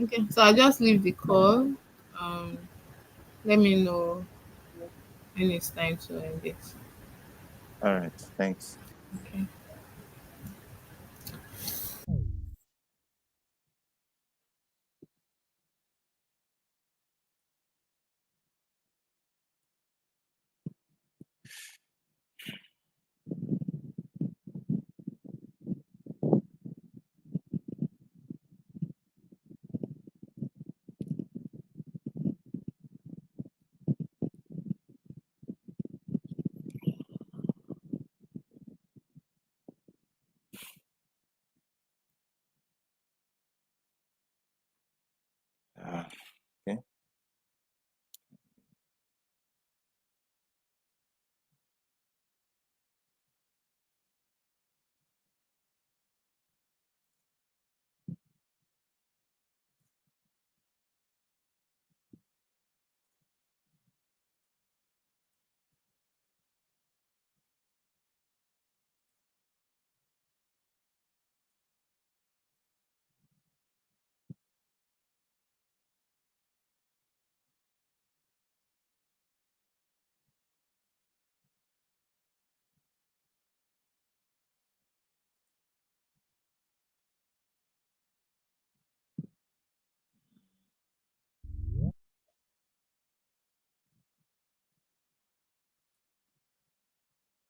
Okay, so I'll just leave the call. Um, Let me know when it's time to end it. All right. Thanks. Okay. Ah, okay.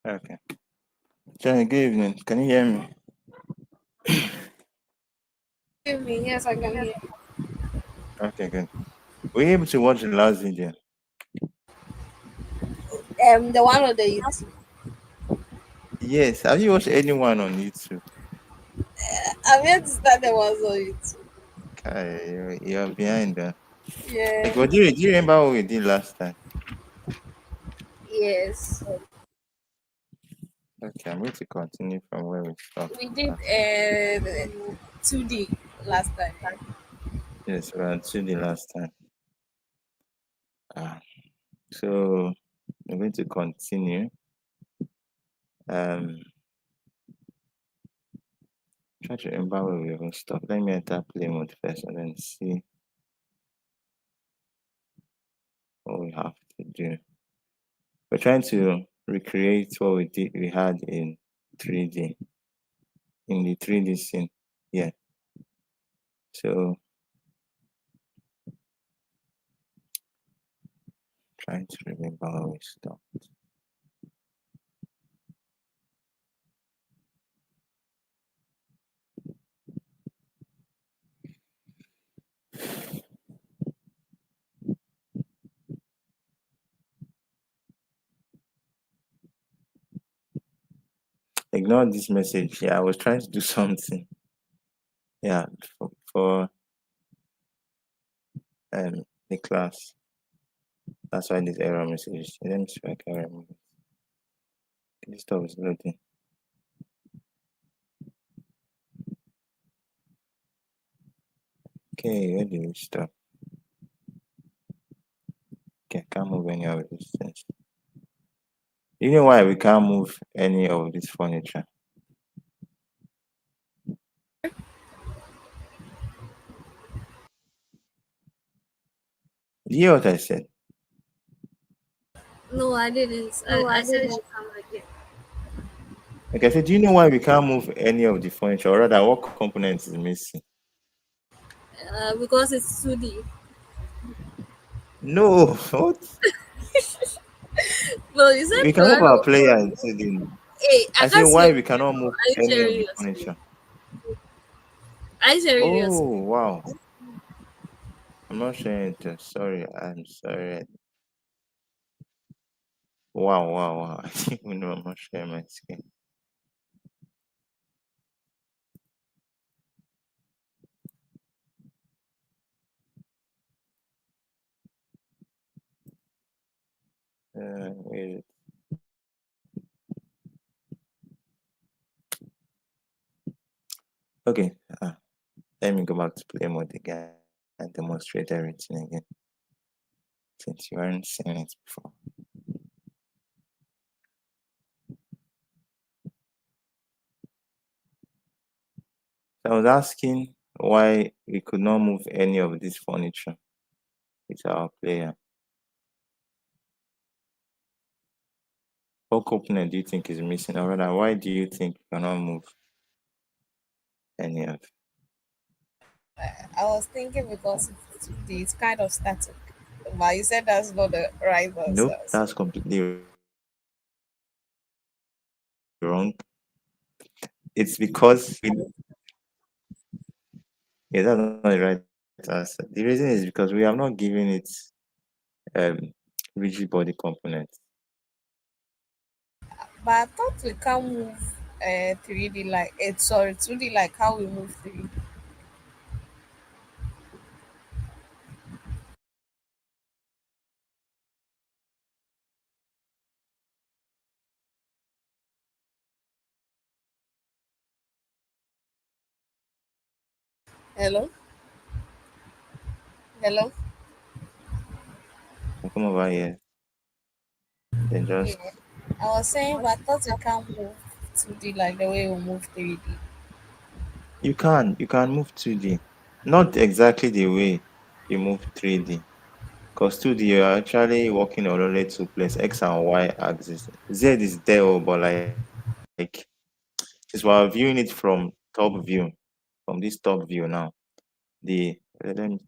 Okay. Johnny, good evening. Can you hear me? Hear me? Yes, I can hear. Okay, good. Were you able to watch the last video? The one on the YouTube. Yes. Have you watched anyone on YouTube? I'm yet to start the ones on YouTube. Okay, you're behind that. Yeah. Okay, but do you remember what we did last time? Yes. Okay, I'm going to continue from where we stopped We did last time. 2D last time. Yes, we had 2D last time. Ah, so I'm going to continue. Um, try to remember where we even stopped. Let me enter play mode first and then see what we have to do. We're trying to recreate what we had in 3D in the 3D scene. Yeah. So trying to remember where we stopped. Ignore this message. Yeah, I was trying to do something. Yeah, for the class. That's why this error message. Let me see if I can remember. This stuff is loading. Okay, where do we stop? Okay, I can't move any of these things. You know why we can't move any of this furniture? Do you hear what I said? No, I didn't. I said it should come again. Like I said, do you know why we can't move any of the furniture? Or rather, what component is missing? Because it's 2D. No, what? Well, you said We can move plan. our player into the. Hey, I I say can't see why your we screen. cannot Oh. move Are you any of sharing the your screen? furniture. Are you sharing your Oh screen? wow! I'm not sharing it. Sorry, I'm sorry. Wow, wow, wow! I didn't even know I'm not sharing my screen. Wait. Okay. Uh, Let me go back to play mode again and demonstrate everything again. Since you weren't seeing it before. So I was asking why we could not move any of this furniture with our player. What component do you think is missing? Or rather, why do you think you cannot move any of? I was thinking because it's kind of static. But you said that's not the right answer. Nope, So. that's completely wrong. It's because yeah, that's not the right answer. The reason is because we have not given it um rigid body components. But I thought we can't move 3D like it. Sorry, 2D like how we move 3D. Hello, hello. I come over here, then Yeah. just I was saying, but I thought we can't move 2D like the way we move 3D. you can move 2D, not exactly the way you move 3D. Because 2D you're actually working on only two places, X and Y axis. Z is there, but like since we're viewing it from top view, from this top view now, the let me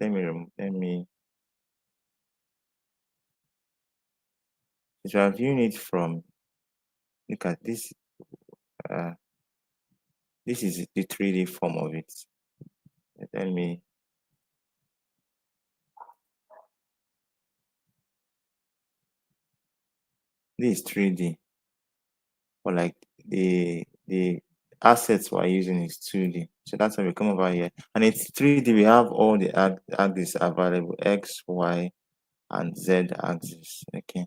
since we're viewing it from, look at this, uh this is the 3D form of it. Let me This is 3D, but like the assets we're using is 2D. So that's why we come over here. And it's 3D, we have all the axes available, X, Y, and Z axis. Okay.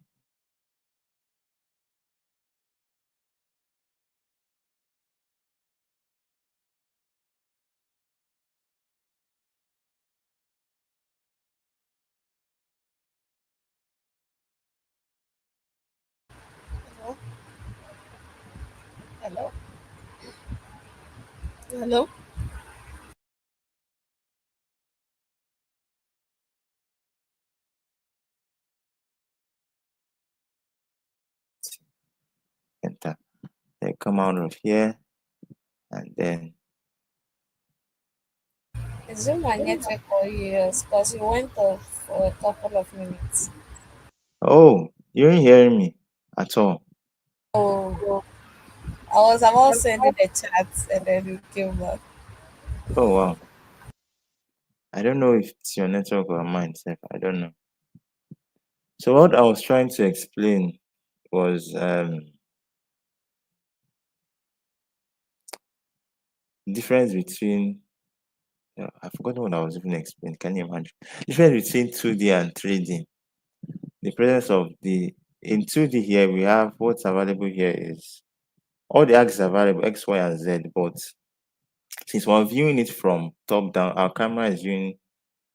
Hello, hello. Hello? Enter. Then come out of here, and then Is it my network or yours? Because you went off for a couple of minutes. oh, you ain't hearing me at all. Oh, I was about sending the chat and then you came back. Oh wow. I don't know if it's your network or mine, sef. I don't know. So what I was trying to explain was difference between I forgot what I was even explaining. Can you imagine? Difference between 2D and 3D. The presence of the in 2D here we have what's available here is all the axes available, X, Y, and Z, but since we're viewing it from top down, our camera is viewing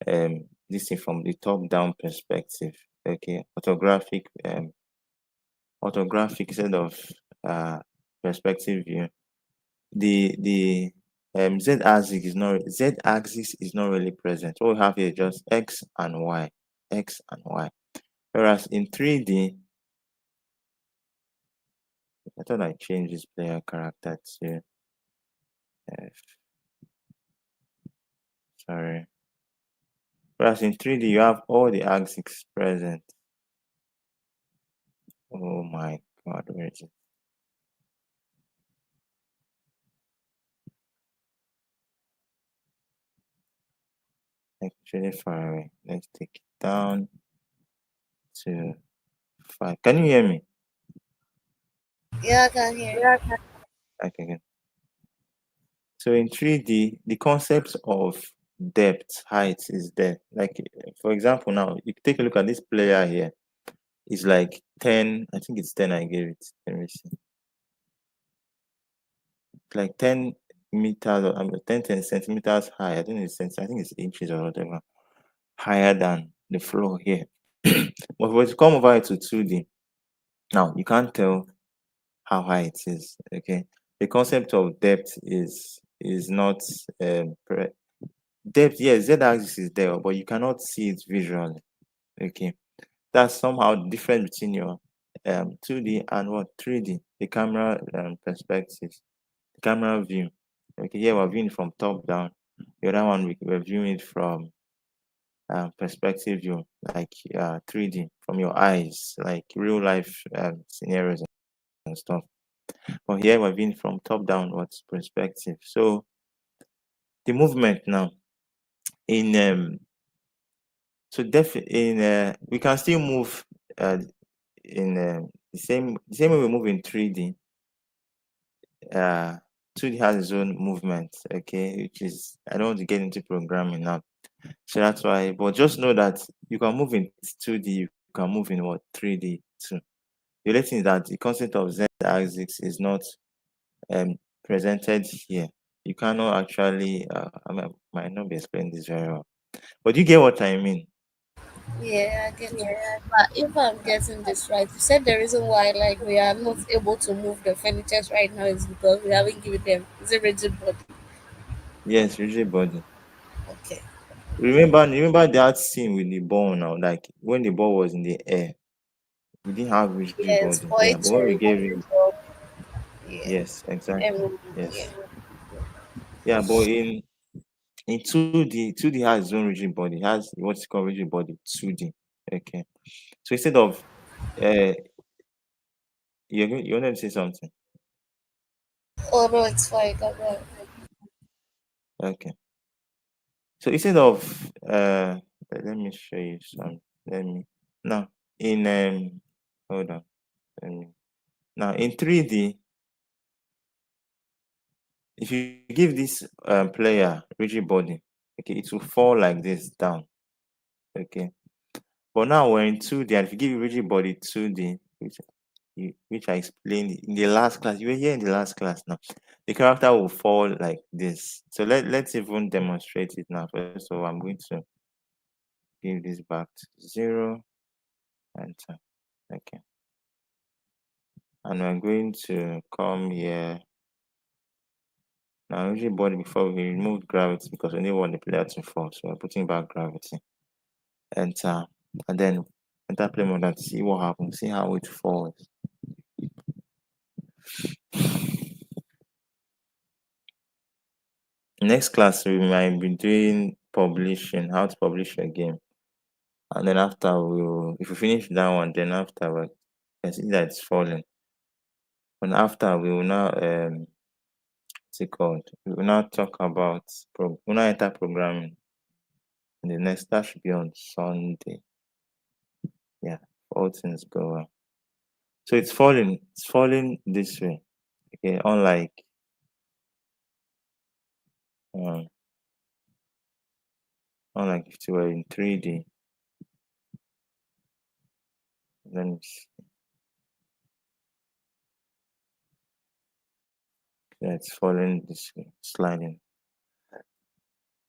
this thing from the top down perspective. Okay, orthographic instead of uh perspective view. The Z axis is not really present. What we have here is just X and Y. Whereas in 3D, I thought I changed this player character to F. Sorry. Whereas in 3D, you have all the axes present. Oh my god, where is it? Actually far away. Let's take it down to 5. Can you hear me? Yeah, I can hear you. Okay, good. So in 3D, the concept of depth, height is there. Like for example, now you take a look at this player here. It's like 10, I think it's 10 I gave it. Let me see. It's like 10 meters or 10 centimeters high. I don't know it's I think it's inches or whatever. Higher than the floor here. But when you come over to 2D, now you can't tell how high it is. Okay. The concept of depth is not depth, yes, z-axis is there, but you cannot see it visually. Okay, that's somehow different between your 2D and what 3D, the camera perspectives, the camera view. Okay, here we're viewing from top down. The other one we're viewing it from perspective view, like 3D, from your eyes, like real life scenarios and stuff. But here we're viewing from top downwards perspective. So the movement now in we can still move in the same way we move in 3D. 2D has its own movement, okay, which is, I don't want to get into programming now. So that's why, but just know that you can move in 2D, you can move in what 3D too. The only thing is that the concept of z-axis is not presented here. You cannot actually might not be explaining this very well. But you get what I mean? Yeah, I get you. But if I'm getting this right, you said the reason why like we are not able to move the furnitures right now is because we haven't given them is a rigid body. Yes, rigid body. Okay. Remember that scene with the ball now, like when the ball was in the air, we didn't have rigid Yes, body. for Yeah, it but to when we remove gave the it, ball. Yeah. yes, exactly. Yeah. Yes. Yeah, but in 2D has its own rigid body. It has what's called rigid body 2D. Okay. So instead of uh you wanted to say something. Oh no, it's fine. Come on. Okay. So instead of let me show you some. Let me now in hold on. Let me now in 3D, if you give this player rigid body, okay, it will fall like this down. Okay. But now we're in 2D, and if you give it rigid body 2D, which I explained in the last class, you were here in the last class now. The character will fall like this. So let's even demonstrate it now. First of all, I'm going to give this back to 0, enter. Okay. And we're going to come here. Now, rigid body, before we remove gravity, because we don't want the player to fall. So we're putting back gravity. Enter. And then enter play mode and see what happens. See how it falls. Next class, we might be doing publishing, how to publish a game. And then after if we finish that one, then after we can see that it's falling. And after we will now what's it called? We will now talk about we'll now enter programming. And the next that should be on Sunday. Yeah, all things go well. So it's falling this way. Okay, um unlike if you were in 3D. Then it's falling this way, sliding.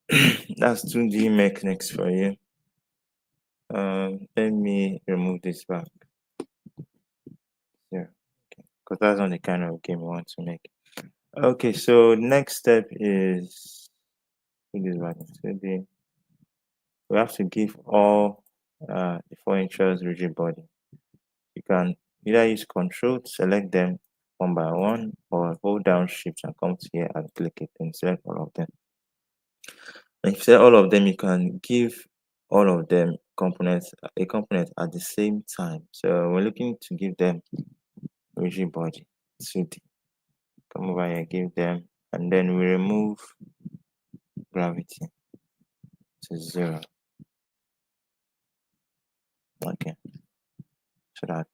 That's 2D mechanics for you. Let me remove this back. Yeah, because that's not the kind of game we want to make. Okay, so next step is this back. We have to give all the furnitures rigid body. You can either use Control to select them one by one, or hold down Shift and come to here and click it and select all of them. And if you select all of them, you can give all of them a component at the same time. So we're looking to give them rigid body 2D. Come over here, give them, and then we remove gravity to 0. Okay, so that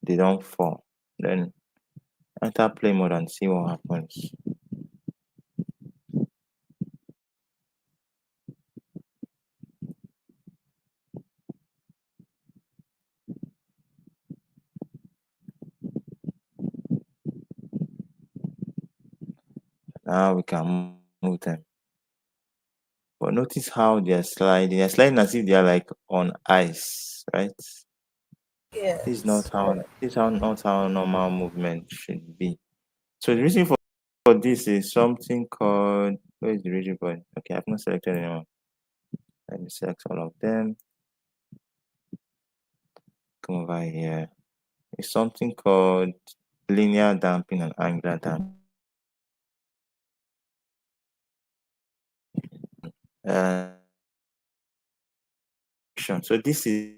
they don't fall. Then enter play mode and see what happens. Now we can move them. But notice how they're sliding. They're sliding as if they are like on ice, right? Yes. This is how not how normal movement should be. So the reason for this is something called Where is the rigid body? Okay, I've not selected anyone. Let me select all of them. Come over here. It's something called linear damping and angular damping. So this is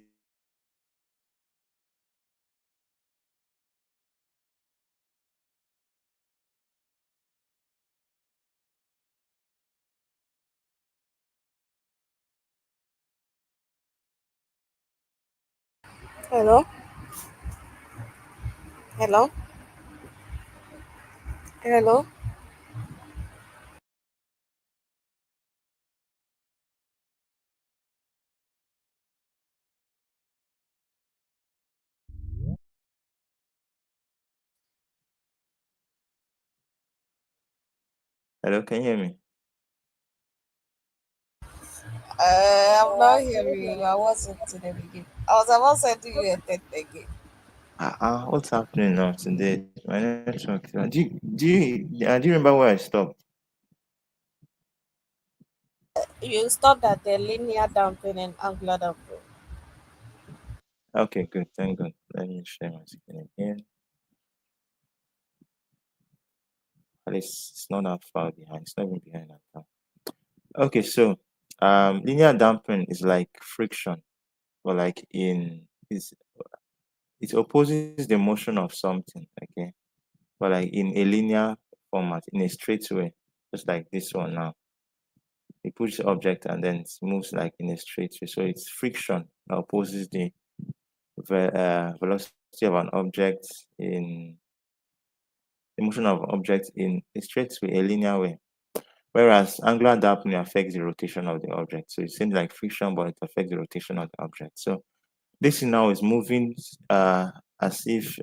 Hello? Hello? Hello? hello, can you hear me? I'm not hearing you. I wasn't to the beginning. I was about sending you a text again. What's happening now today? My network. Do you remember where I stopped? You stopped at the linear damping and angular damping. Okay, good. Thank God. Let me share my screen again. At least it's not that far behind. It's not even behind that far. Okay, so linear damping is like friction, but like it opposes the motion of something, okay? But like in a linear format, in a straight way, just like this one now. You push the object and then it moves like in a straight way. So it's friction that opposes the velocity of an object in the motion of object in a straight way, a linear way. Whereas angular damping affects the rotation of the object. So it seems like friction, but it affects the rotation of the object. So this thing now is moving as if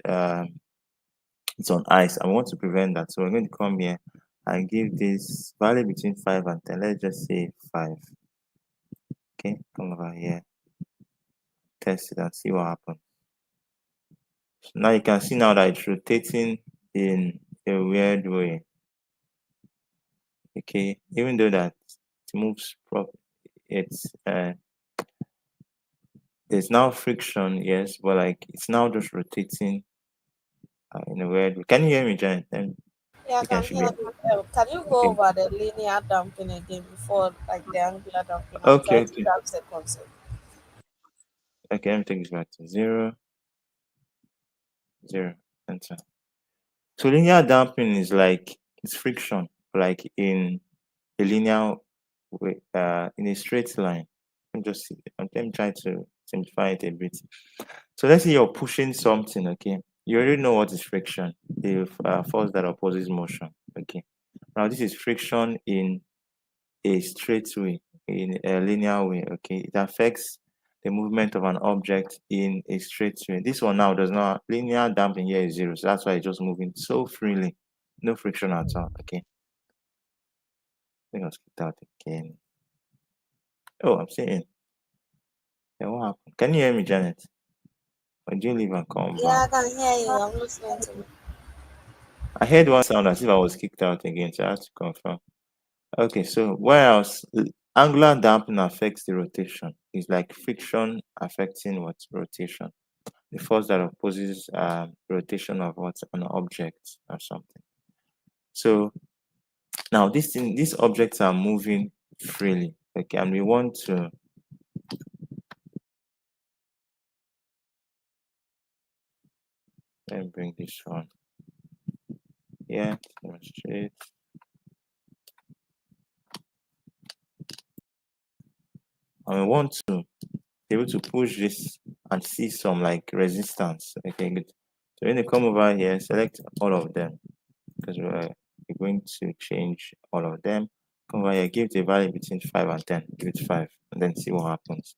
it's on ice. I want to prevent that. So we're going to come here and give this value between 5 and 10. Let's just say 5. Okay, come over here, test it and see what happens. So now you can see now that it's rotating in a weird way. Okay, even though that it moves it's now friction, yes, but like it's now just rotating in a weird way. Can you hear me, Janet? Then Yeah, I you can can should hear be you. Can you go okay. over the linear damping again before like the angular damping? I'm Okay, trying to okay. grab the concept. Okay, let me take this back to 0, 0, enter. So linear damping is like it's friction, like in a linear way, in a straight line. Let me try to simplify it a bit. So let's say you're pushing something, okay? You already know what is friction, the force that opposes motion, okay? Now this is friction in a straight way, in a linear way, okay? It affects the movement of an object in a straight way. This one now does not, linear damping here is 0, so that's why it's just moving so freely, no friction at all, okay? I think I'll skip that again. Oh, I'm saying, yeah, what happened? Can you hear me, Janet? Or do you leave and come back? Yeah, I can hear you. I'm listening to you. I heard one sound as if I was kicked out again, so I have to confirm. Okay, so whereas angular damping affects the rotation, it's like friction affecting what rotation, the force that opposes rotation of what an object or something. So now these objects are moving freely, okay, and we want to let me bring this one here to demonstrate, and we want to be able to push this and see some like resistance. Okay, good. So when you come over here, select all of them because we're going to change all of them. Come over here, give the value between 5 and 10. Give it 5 and then see what happens.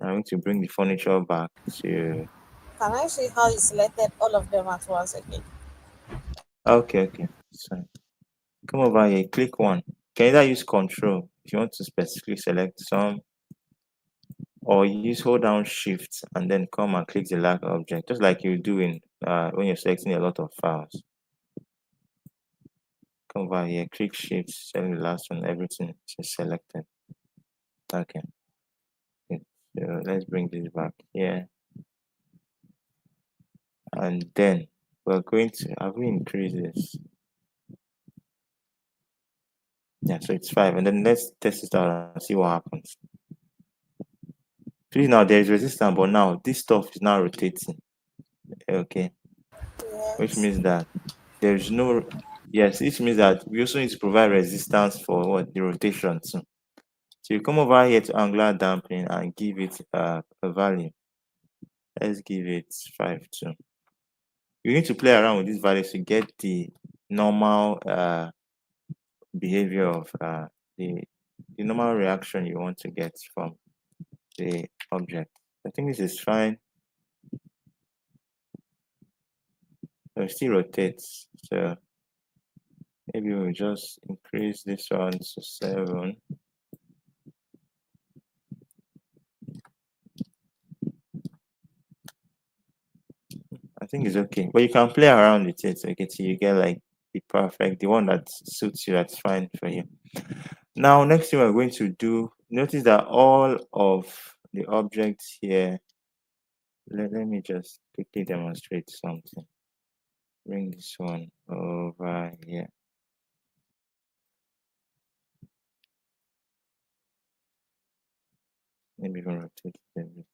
I'm going to bring the furniture back to. Can I see how you selected all of them at once again? Okay. So come over here, click one. You can either use control if you want to specifically select some, or use hold down shift and then come and click the large object, just like you do in when you're selecting a lot of files. Come over here, click shift, select the last one, everything is selected. Okay. Good. So let's bring this back here. And then we're going to, have we increased this? Yeah, so it's 5. And then let's test it out and see what happens. See now there is resistance, but now this stuff is now rotating. Okay. Which Yes. means that there's no, yes, which means that we also need to provide resistance for what the rotation too. So you come over here to angular damping and give it a value. Let's give it 5 too. You need to play around with these values to get the normal behavior of the normal reaction you want to get from the object. I think this is fine. So it still rotates. So maybe we'll just increase this one to 7. I think it's okay. But you can play around with it, okay, till you get like the perfect, the one that suits you, that's fine for you. Now, next thing we're going to do, notice that all of the objects here, let me just quickly demonstrate something. Bring this one over here. Maybe even rotate it a bit.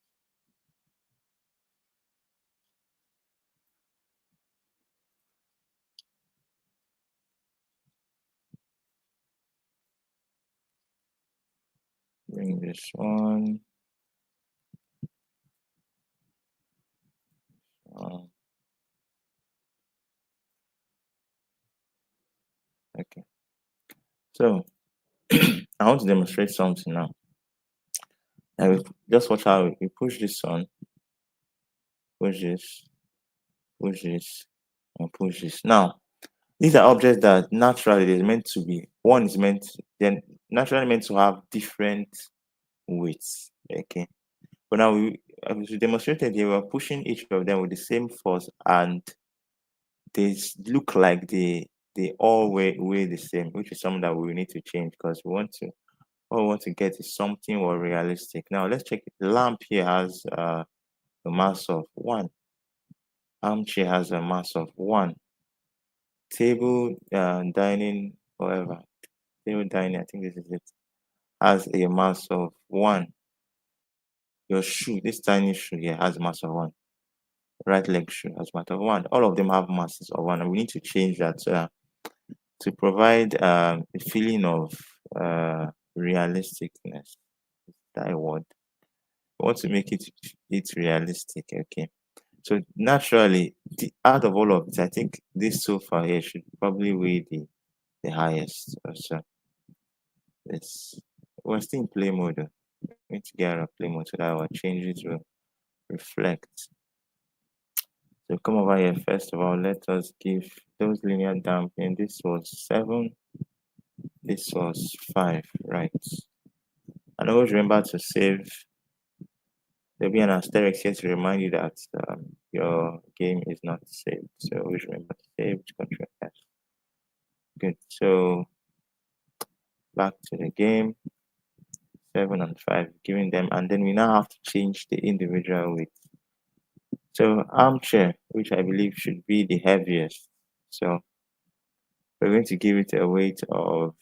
Bring this one. Okay. So I want to demonstrate something now. And just watch how we push this on, push this, and push this. Now, these are objects that naturally they're meant to be. One is meant, then naturally meant to have different weights. Okay. But now as we demonstrated here, we're pushing each of them with the same force, and they look like they all weigh the same, which is something that we need to change because what we want to get is something more realistic. Now let's check it. The lamp here has a mass of 1. Armchair has a mass of 1. Table dining, whatever. Table dining, I think this is it, has a mass of 1. Your shoe, this tiny shoe here, has a mass of 1. Right leg shoe has mass of 1. All of them have masses of 1, and we need to change that to provide a feeling of realisticness. That word. We want to make it realistic. Okay. So naturally, out of all of it, I think this so far here should probably weigh the highest. So we're still in play mode. We need to get out of play mode so that our changes will reflect. So come over here. First of all, let us give those linear damping. This was 7. This was 5, right? And always remember to save. There'll be an asterisk here to remind you that your game is not saved. So always remember to save. Control S. Good. So back to the game. 7 and 5, giving them, and then we now have to change the individual weight. So armchair, which I believe should be the heaviest. So we're going to give it a weight of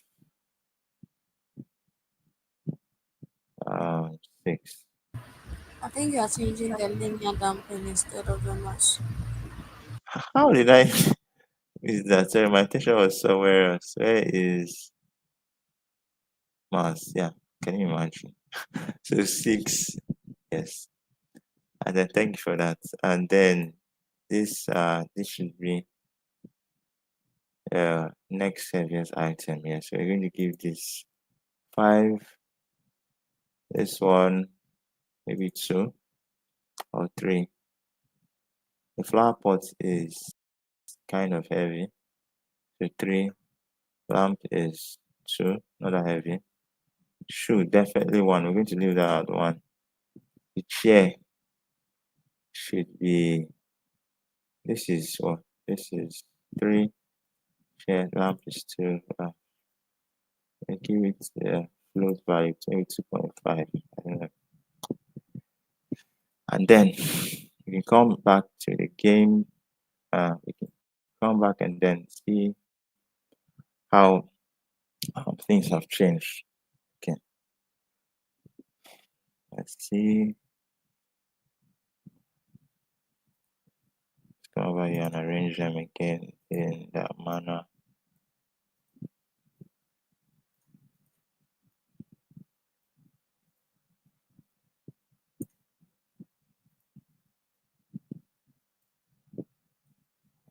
6. I think you are changing the linear damping instead of the mass. How did I is that? Sorry, my attention was somewhere else. Where is mass? Yeah, can you imagine? So 6, yes. And then thank you for that. And then this should be next heaviest item. Yeah, so we're going to give this 5. This one maybe 2 or 3. The flower pot is kind of heavy, so 3. Lamp is 2, not that heavy. Shoe definitely 1. We're going to leave that at 1. The chair should be, this is 3. Shared lamp is to I give it float value 22.5. I don't know. And then we can come back to the game. We can come back and then see how things have changed. Okay, let's see. Let's come over here and arrange them again in that manner.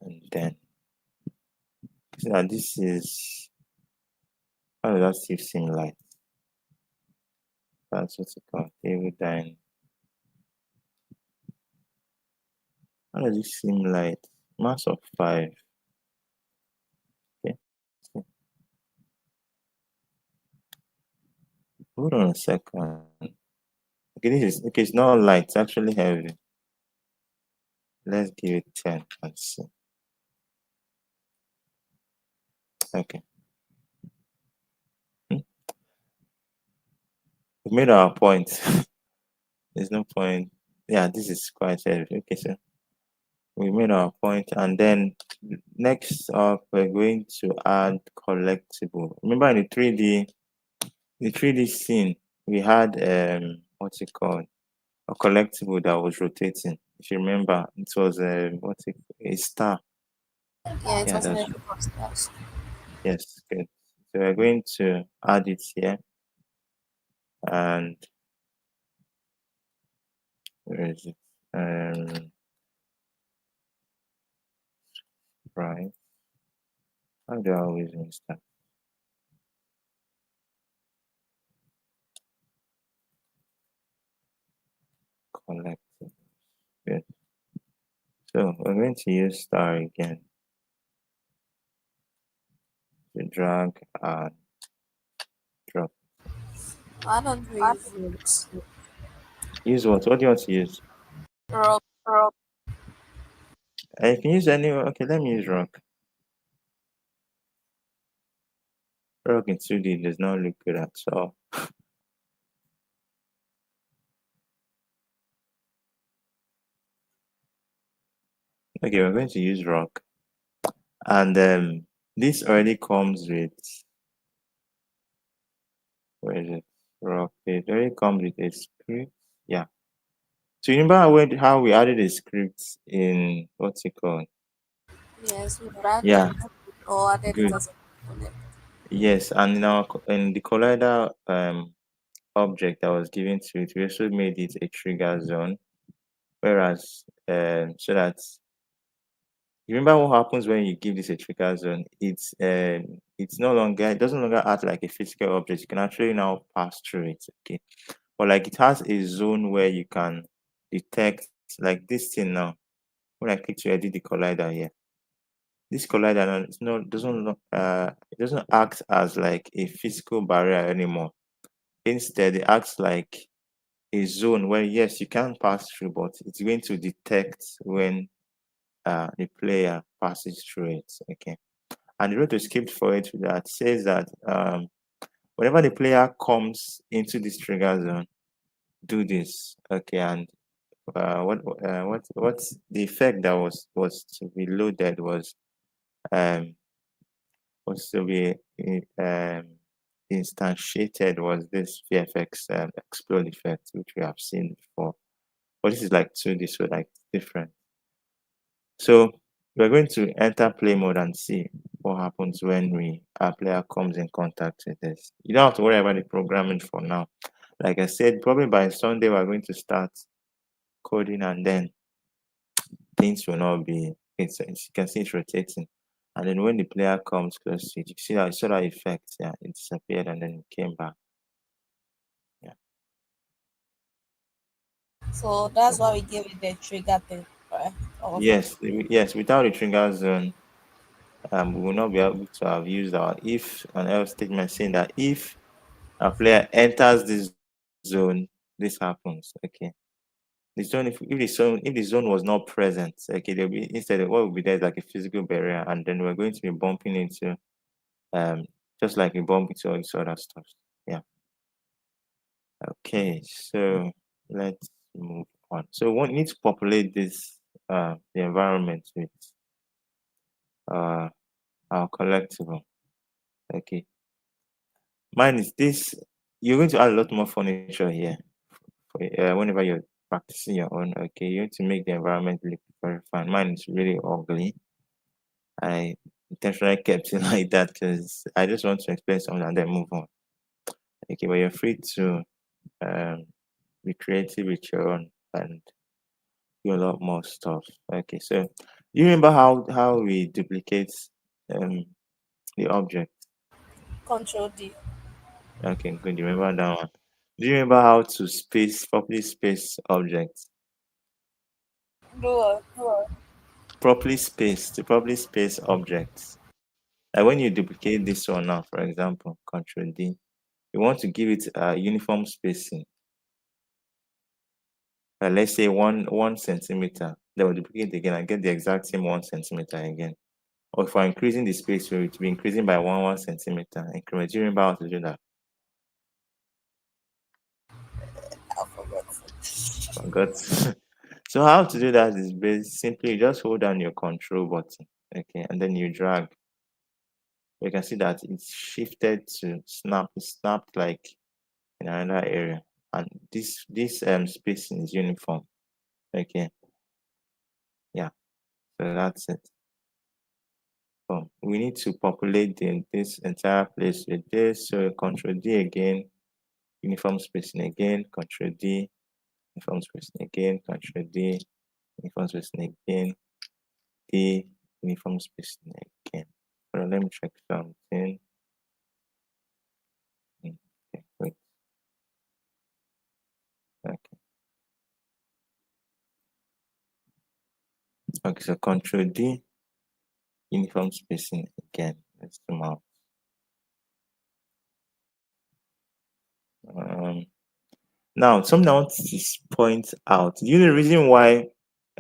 And then so now this is how does that still seem like? That's what's it called. Table dine. How does it seem like? Mass of 5. Okay. So, hold on a second. Okay, this is okay, it's not light, it's actually heavy. Let's give it 10 and see. Okay. We made our point. There's no point. Yeah, this is quite heavy. Okay, so we made our point, and then next up we're going to add collectible. Remember in the 3D scene, we had what's it called? A collectible that was rotating. If you remember, it was a star. Yeah, it Yeah, was that's made of stars. yes, good. So we're going to add it here, and where is it? Right. How do I always miss that? Collectible. Good. So we're going to use star again to drag and drop. I don't use roots. Use what? What do you want to use? Rock. You can use any. Okay, let me use rock. Rock in 2D does not look good at all. Okay, we're going to use rock, and this already comes with where is it? Rock. It already comes with a script. Yeah. So you remember how we added a script in what's it called? Yes, we branded Yeah, it or added it good. as a component. Yes, and in the collider object that was given to it, we also made it a trigger zone. Whereas so that you remember what happens when you give this a trigger zone, it's no longer it doesn't longer act like a physical object. You can actually now pass through it. Okay. But like it has a zone where you can detect like this thing now. When I click to edit the collider here, this collider now it's no it doesn't act as like a physical barrier anymore. Instead, it acts like a zone where yes, you can pass through, but it's going to detect when the player passes through it. Okay, and the wrote a script for it that says that whenever the player comes into this trigger zone, do this. Okay, and what's the effect that was to be loaded um was to be instantiated was this VFX explode effect, which we have seen before. But this is like 2D, so like different. So we're going to enter play mode and see what happens when our player comes in contact with this. You don't have to worry about the programming for now. Like I said, probably by Sunday we're going to start coding, and then things will not be. You can see it's rotating, and then when the player comes close to it, you see that saw that effect. Yeah, it disappeared and then it came back. Yeah. So that's why we gave it the trigger thing, right? Of Yes. Without the trigger zone, we will not be able to have used our if and else statement saying that if a player enters this zone, this happens. Okay. The zone, if the zone was not present, okay, there'll be instead of what will be there is like a physical barrier, and then we're going to be bumping into um just like we bump into all this other stuff. Yeah. Okay, so let's move on. So we need to populate this the environment with uh our collectible. Okay. Mine is this. You're going to add a lot more furniture here whenever you're practicing your own. Okay, you need to make the environment look very fine. Mine is really ugly. I intentionally kept it like that because I just want to explain something and then move on. Okay, but you're free to um, be creative with your own and do a lot more stuff. Okay, so do you remember how we duplicate um, the object? Control D. Okay, good. You remember that one? Do you remember how to properly space objects? No. Properly space objects. Like when you duplicate this one now, for example, Control D, you want to give it a uniform spacing. Let's say 1 centimeter. Then we'll duplicate again and get the exact same 1 centimeter again. Or if we're increasing the space, so it will be increasing by 1 centimeter increment. Do you remember how to do that? I forgot. Forgot. So how to do that is simply you just hold down your control button, okay, and then you drag. You can see that it's shifted to snap. It snapped like in another area, and this spacing is uniform. Okay, yeah. So that's it. So we need to populate this entire place with this. So Control D again, uniform spacing again, Control D, uniform spacing again, Control D, uniform spacing again, D, uniform spacing again. Let me check something. Okay, wait. Okay. Okay, so Control D, uniform spacing again. Let's zoom out. Um, Now, something I want to point out. You know the reason why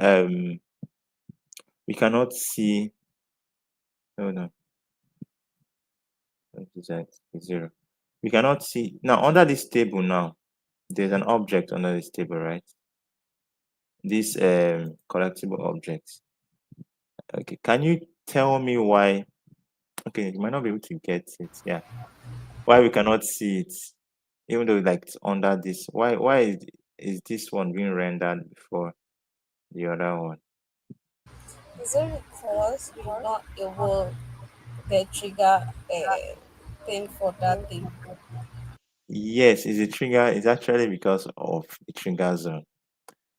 um we cannot see. Oh no, what is that? Zero. We cannot see now under this table. Now there's an object under this table, right? This collectible object. Okay, can you tell me why? Okay, you might not be able to get it. Yeah, why we cannot see it, even though like it's under this. Why is this one being rendered before the other one? Is it because we're not able to trigger thing for that thing? Yes, it's a trigger. It's actually because of the trigger zone.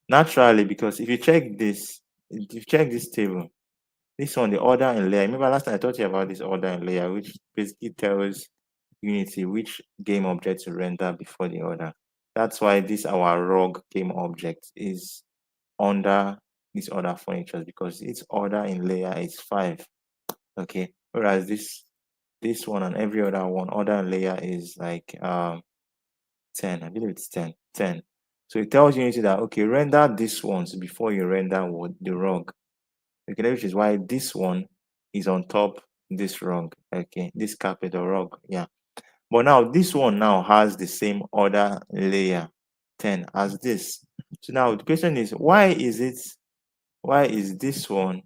Naturally, because if you check this, if you check this table, this one, the order and layer. Remember last time I taught you about this order and layer, which basically tells Unity which game object to render before the order. That's why this our rug game object is under this order furniture because its order in layer is 5. Okay. Whereas this one and every other one order and layer is like 10. I believe it's 10. 10. So it tells Unity that okay, render this ones before you render what the rug. Okay, which is why this one is on top this rug. Okay, this carpet or rug. Yeah. But now this one now has the same order layer 10 as this. So now the question is why is this one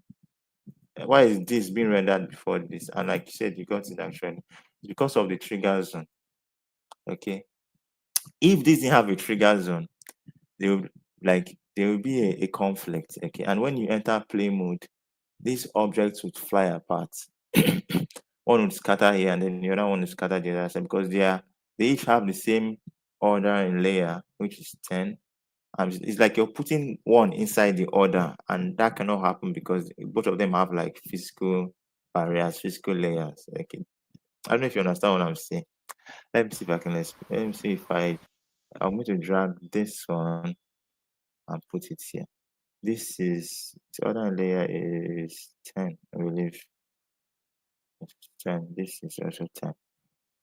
why is this being rendered before this? And like you said, you got it actually. It's because of the trigger zone. Okay. If this didn't have a trigger zone, there will be a conflict. Okay. And when you enter play mode, these objects would fly apart. One would scatter here and then the other one would scatter the other side because they each have the same order and layer, which is 10. It's like you're putting one inside the other, and that cannot happen because both of them have like physical barriers, physical layers. Okay. I don't know if you understand what I'm saying. Let me see if I can explain. Let me see if I'm going to drag this one and put it here. This is the other layer is 10, I believe. It's 10. This is also 10.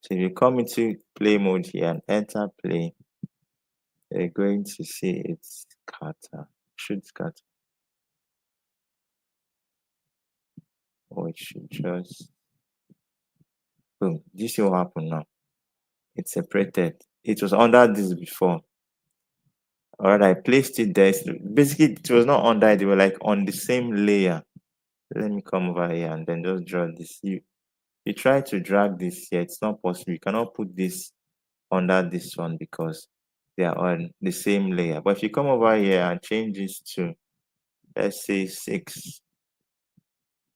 So if you come into play mode here and enter play, you're going to see it's scatter. Should scatter. Or it should just boom. Do you see what happened now? It separated. It was under this before. Alright, I placed it there. Basically, it was not under it, they were like on the same layer. Let me come over here and then just draw this. You try to drag this here, it's not possible. You cannot put this under this one because they are on the same layer. But if you come over here and change this to, let's say, 6,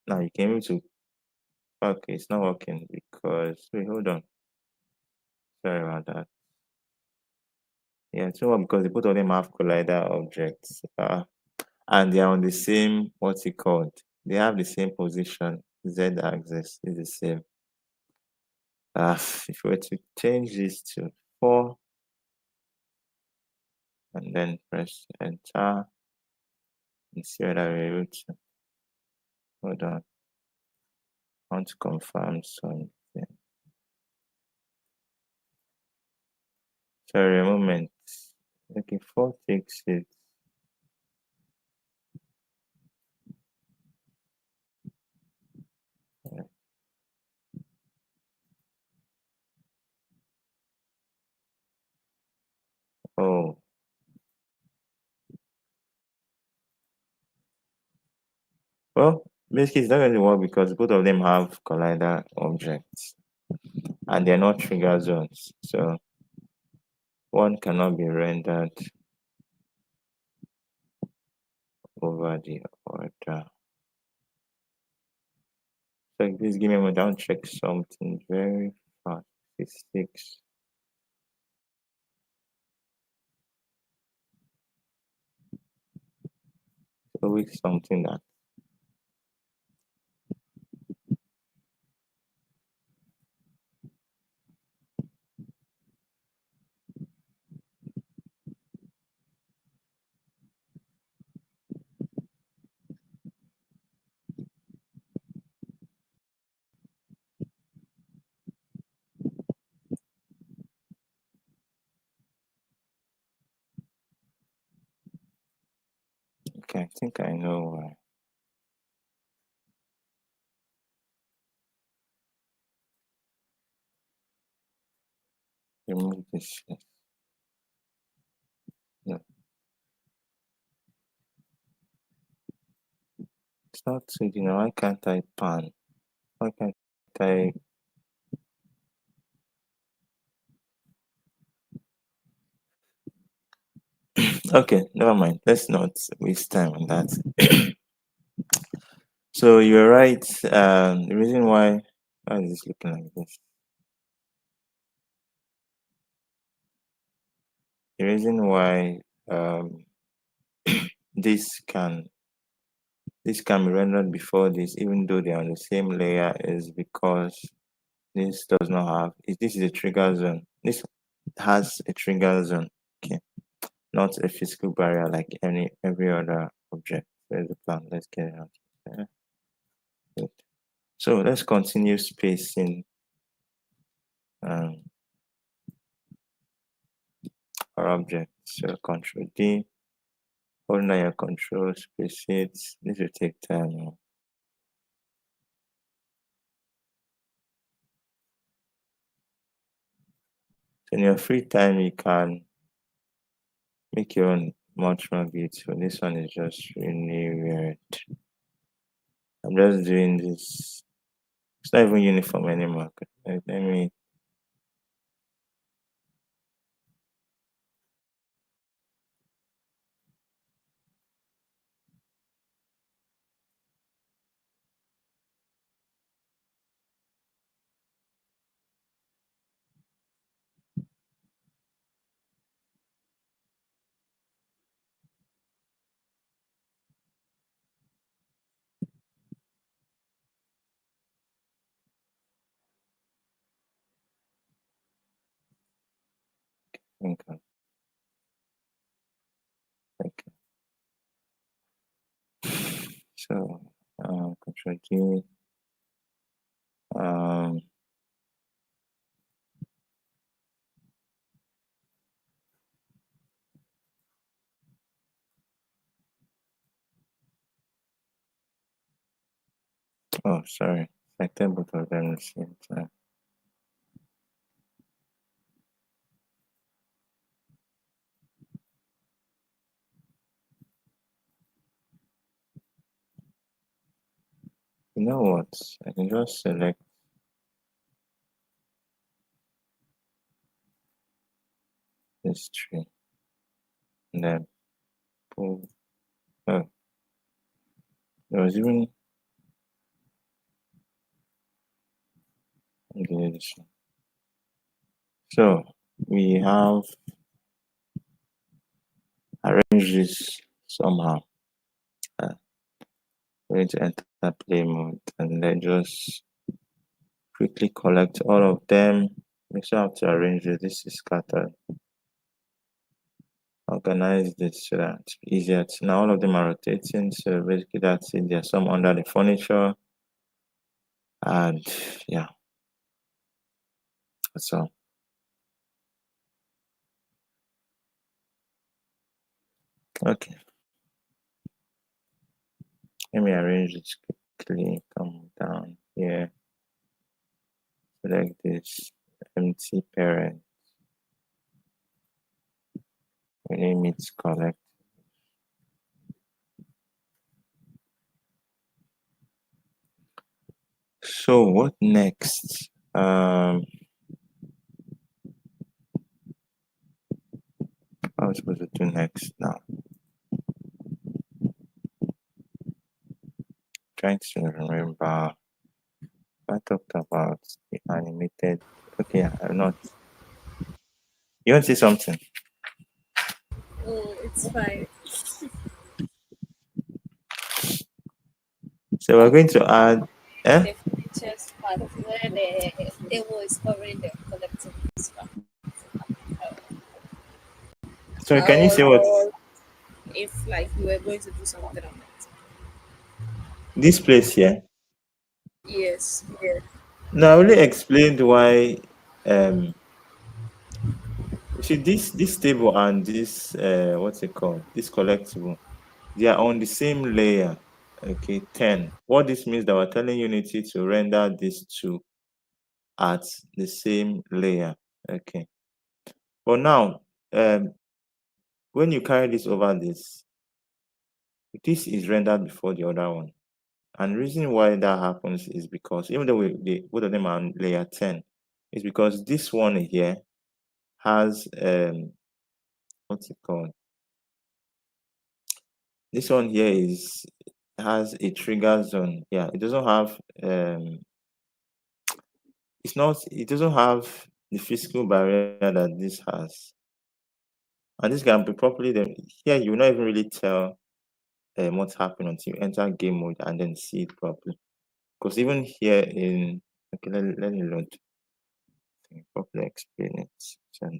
now you can able to, okay, it's not working because, wait, hold on. Sorry about that. Yeah, it's not because both of them have collider objects. And they are on the same, what's it called? They have the same position. Z axis is the same. If we were to change this to 4 and then press enter and see whether we're able to, hold on, I want to confirm something. Sorry, a moment. Okay, 4 takes it. Oh, well, basically it's not going to work because both of them have collider objects and they're not trigger zones. So one cannot be rendered over the other. So please give me a moment, I'll check something very fast. Physics. So with something that okay, I think I know why. Remove this. No, it's not 2D now. Why can't I pan? Why can't I? Okay, never mind. Let's not waste time on that. So you're right. The reason why is this looking like this? The reason why um, this can be rendered before this, even though they're on the same layer, is because this does not have. This is a trigger zone. This has a trigger zone. Okay, not a physical barrier like every other object. Where's the plan? Let's get it out. Yeah. Good. So let's continue spacing um, our object. So Control D, hold down your control, space it. This will take time. So in your free time, you can make your own much more beautiful. This one is just really weird. I'm just doing this. It's not even uniform anymore. Let me. Okay. Okay. So, Control G. Um, Oh, sorry. Selected both of them at the same time. You know what? I can just select this tree and then pull. Oh, there was even this. So we have arranged this somehow. Uh, we're going to enter play mode and then just quickly collect all of them. Make sure I have to arrange it. This is scattered. Organize this so that it's easier. Now all of them are rotating. So basically that's it. There's some under the furniture. And yeah, that's all. Okay. Let me arrange this quickly. Come down here. Select this empty parent. We name it collect. So what next? What am I supposed to do next now? Trying to remember. I talked about the animated. Okay, I'm not. You want to say something? Oh, it's fine. So we're going to add. Eh? The features part where the table is covering the collective part. So can you say what Or if like you were going to do something on it. this place here? Yes. No, I only explained why. You see this table and this what's it called? This collectible. They are on the same layer. Okay, 10. What this means that we're telling Unity to render these two at the same layer. Okay. But now, when you carry this over this is rendered before the other one. And the reason why that happens is because even though both of them are on layer 10, is because this one here has what's it called? This one here is has a trigger zone. Yeah, it doesn't have it doesn't have the physical barrier that this has. And this can be properly then here you will not even really tell what's happening until you enter game mode and then see it properly. Because even here in okay, let me load properly explain it. So,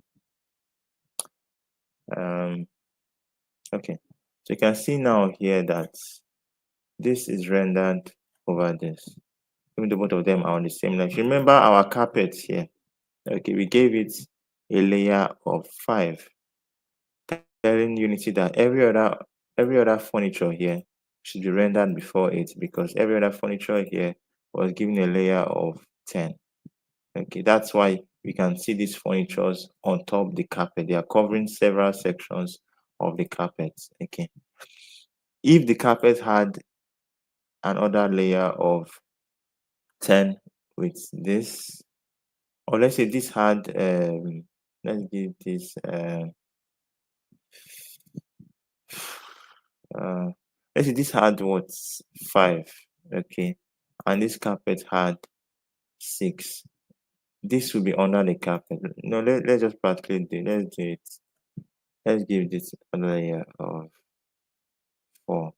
um okay. So you can see now here that this is rendered over this. Even though both of them are on the same line. Remember our carpet here. Okay, we gave it a layer of 5, telling Unity that every other furniture here should be rendered before it because every other furniture here was given a layer of 10. Okay, that's why we can see these furnitures on top the carpet. They are covering several sections of the carpet. Okay. If the carpet had another layer of 10 with this, or let's say this had let's give this uh let's say this had what 5, okay, and this carpet had 6. This will be under the carpet. No, let's just practically let's do it. Let's give this a layer of 4.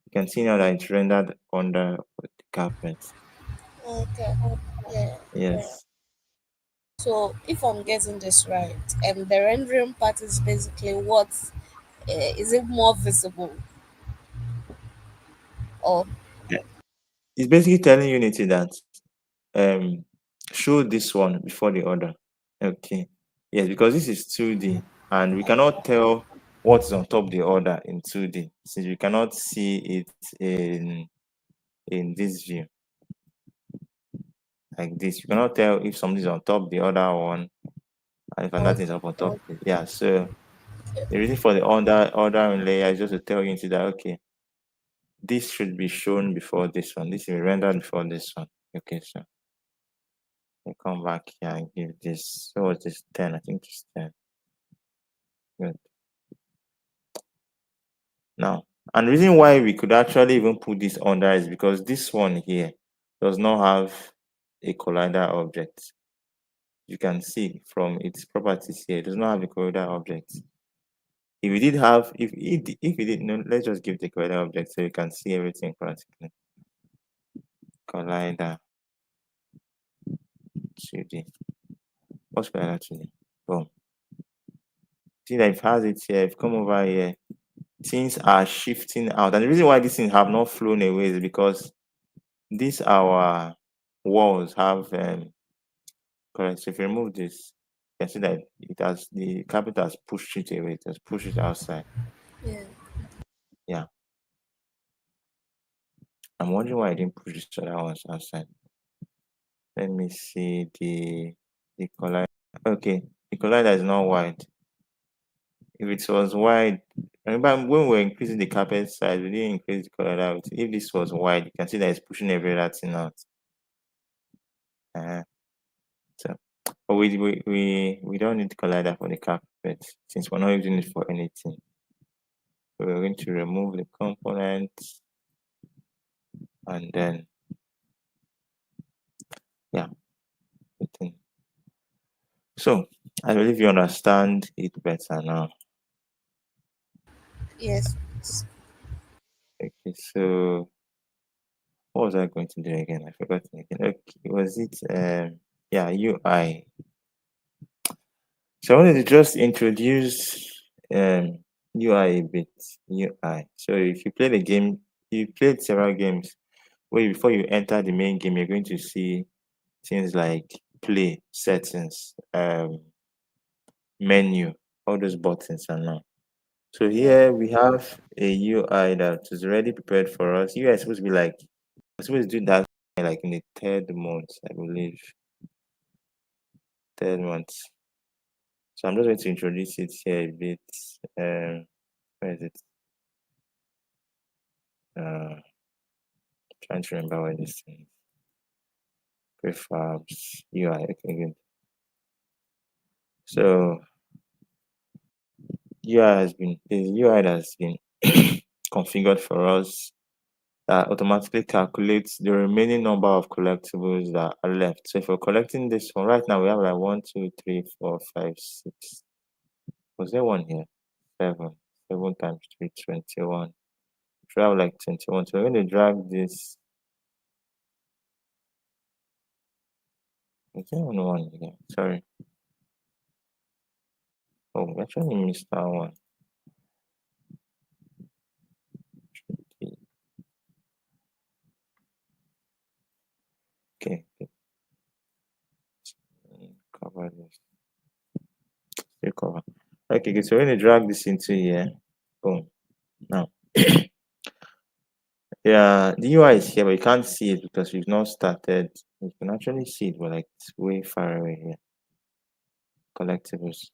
You can see now that it's rendered under the carpet. Okay. Yeah. Yes. So if I'm getting this right, the rendering part is basically what is it more visible or It's basically telling Unity that um show this one before the other. Okay. Yes, because this is 2D and we cannot tell what's on top the other in 2D since we cannot see it in in this view, like this. You cannot tell if something is on top the other one, and if another Of thing is up on top. of Yeah. So the reason for the other layer is just to tell you into that, okay, this should be shown before this one. This will be rendered before this one. Okay, so I come back here and give this. So what's this 10? I think it's 10. Good. Now, and the reason why we could actually even put this under is because this one here does not have a collider object. You can see from its properties here, it does not have a collider object. If we did have, if we did, no, let's just give the collider object so you can see everything practically. Collider 2D. What's collider 2D? Boom. See that if it has it here, if you come over here, things are shifting out. And the reason why these things have not flown away is because these our walls have correct. So if you remove this, you can see that it has the carpet has pushed it away, it has pushed it outside. yeah. Yeah. I'm wondering why I didn't push this other ones outside. Let me see the collider. Okay, the collider is not wide. If it was wide, remember when we were increasing the carpet size, we didn't increase the collider. If this was wide, you can see that it's pushing every other thing out. So, but we don't need collider for the carpet since we're not using it for anything. So we're going to remove the components and then yeah, everything. So I believe you understand it better now. Yes. Okay, so what was I going to do again? I forgot again. Okay, was it yeah, UI. So I wanted to just introduce UI a bit. UI. So if you play the game, you played several games where before you enter the main game, you're going to see things like play, settings, menu, all those buttons and now. So Yeah. here we have a UI that is already prepared for us. UI is supposed to be like, we're supposed to do that like in the third month, I believe. Third month. So I'm just going to introduce it here a bit. Where is it? Trying to remember what this thing is. Prefabs, UI. Okay, good. So UI has been the UI that has been configured for us that automatically calculates the remaining number of collectibles that are left. So if we're collecting this one right now, we have like 1, 2, 3, 4, 5, 6. Was there one here? 7. 7 times 3, 21. We have like 21. So we're going to drag this. Is there only one here? Sorry. Oh, we actually missed that one. Okay. Cover this. Still cover. Okay, good. So we're going to drag this into here. Boom. Now. Yeah, the UI is here, but you can't see it because we've not started. You can actually see it, but like it's way far away here. Collectibles.